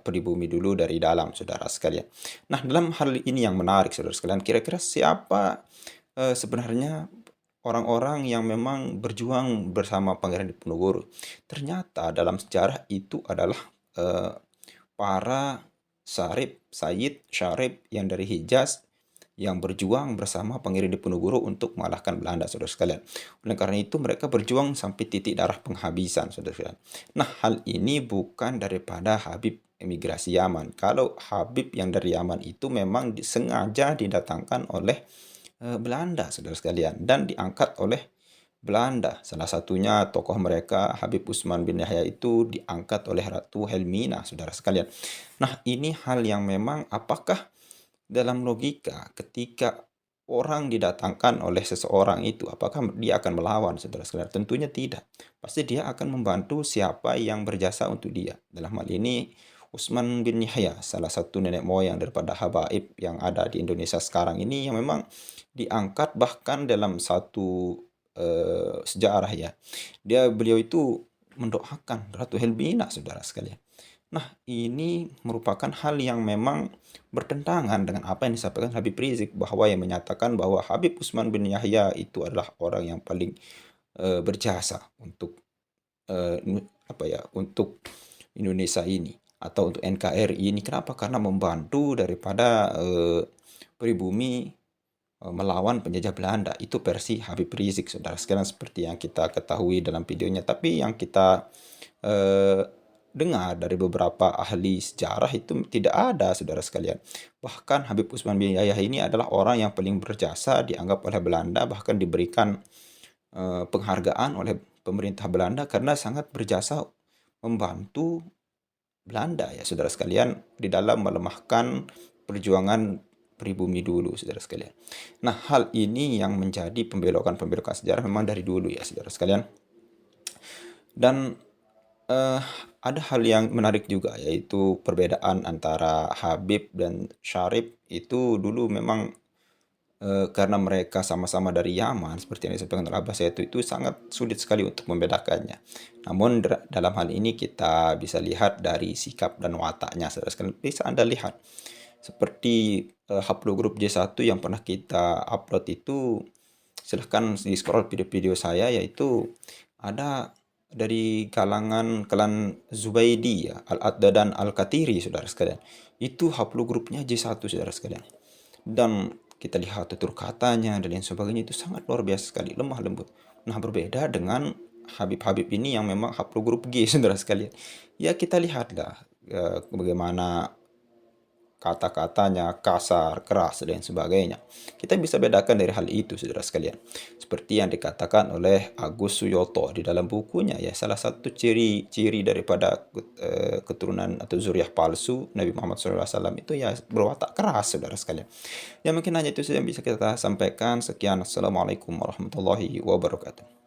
pribumi dulu dari dalam, saudara sekalian. Nah, dalam hal ini yang menarik, saudara sekalian, kira-kira siapa sebenarnya orang-orang yang memang berjuang bersama Pangeran Diponegoro? Ternyata dalam sejarah itu adalah eh, para Sayyid Syarif yang dari Hijaz yang berjuang bersama Pangeran Diponegoro untuk mengalahkan Belanda, saudara sekalian. Oleh karena itu mereka berjuang sampai titik darah penghabisan, saudara sekalian. Nah, hal ini bukan daripada Habib emigrasi Yaman. Kalau Habib yang dari Yaman itu memang sengaja didatangkan oleh Belanda, saudara sekalian, dan diangkat oleh Belanda. Salah satunya tokoh mereka Habib Utsman bin Yahya itu diangkat oleh Ratu Helmina, saudara sekalian. Nah, ini hal yang memang apakah dalam logika ketika orang didatangkan oleh seseorang itu, apakah dia akan melawan, saudara sekalian? Tentunya tidak. Pasti dia akan membantu siapa yang berjasa untuk dia. Dalam hal ini, Utsman bin Yahya, salah satu nenek moyang daripada Habaib yang ada di Indonesia sekarang ini, yang memang diangkat bahkan dalam satu sejarah ya. Beliau itu mendoakan Ratu Helmina, saudara sekalian. Nah, ini merupakan hal yang memang bertentangan dengan apa yang disampaikan Habib Rizik, bahwa yang menyatakan bahwa Habib Utsman bin Yahya itu adalah orang yang paling berjasa untuk apa ya, untuk Indonesia ini atau untuk NKRI ini. Kenapa? Karena membantu daripada pribumi melawan penjajah Belanda. Itu versi Habib Rizik, saudara sekalian, seperti yang kita ketahui dalam videonya. Tapi yang kita eh, dengar dari beberapa ahli sejarah itu tidak ada, saudara sekalian. Bahkan Habib Utsman bin Yahya ini adalah orang yang paling berjasa dianggap oleh Belanda, bahkan diberikan penghargaan oleh pemerintah Belanda karena sangat berjasa membantu Belanda ya, saudara sekalian, di dalam melemahkan perjuangan pribumi dulu, saudara sekalian. Nah, hal ini yang menjadi pembelokan-pembelokan sejarah memang dari dulu ya, saudara sekalian. Dan ada hal yang menarik juga, yaitu perbedaan antara Habib dan Syarif itu dulu memang karena mereka sama-sama dari Yaman, seperti yang disampaikan oleh Abbas itu sangat sulit sekali untuk membedakannya. Namun dalam hal ini kita bisa lihat dari sikap dan wataknya, saudara sekalian. Bisa Anda lihat seperti haplogrup J1 yang pernah kita upload itu, silahkan di scroll video-video saya, yaitu ada dari kalangan klan Zubaidi ya, Al-Adda dan Al-Katiri, saudara sekalian. Itu haplogrupnya J1, saudara sekalian. Dan kita lihat tutur katanya dan lain sebagainya itu sangat luar biasa sekali, lemah lembut. Nah, berbeda dengan Habib-Habib ini yang memang haplogrup G, saudara sekalian. Ya, kita lihatlah bagaimana kata-katanya kasar, keras, dan sebagainya. Kita bisa bedakan dari hal itu, saudara sekalian. Seperti yang dikatakan oleh Agus Suyoto di dalam bukunya, ya, salah satu ciri-ciri daripada keturunan atau zuriat palsu Nabi Muhammad SAW itu ya berwatak keras, saudara sekalian. Ya, mungkin hanya itu saja yang bisa kita sampaikan. Sekian, Assalamualaikum warahmatullahi wabarakatuh.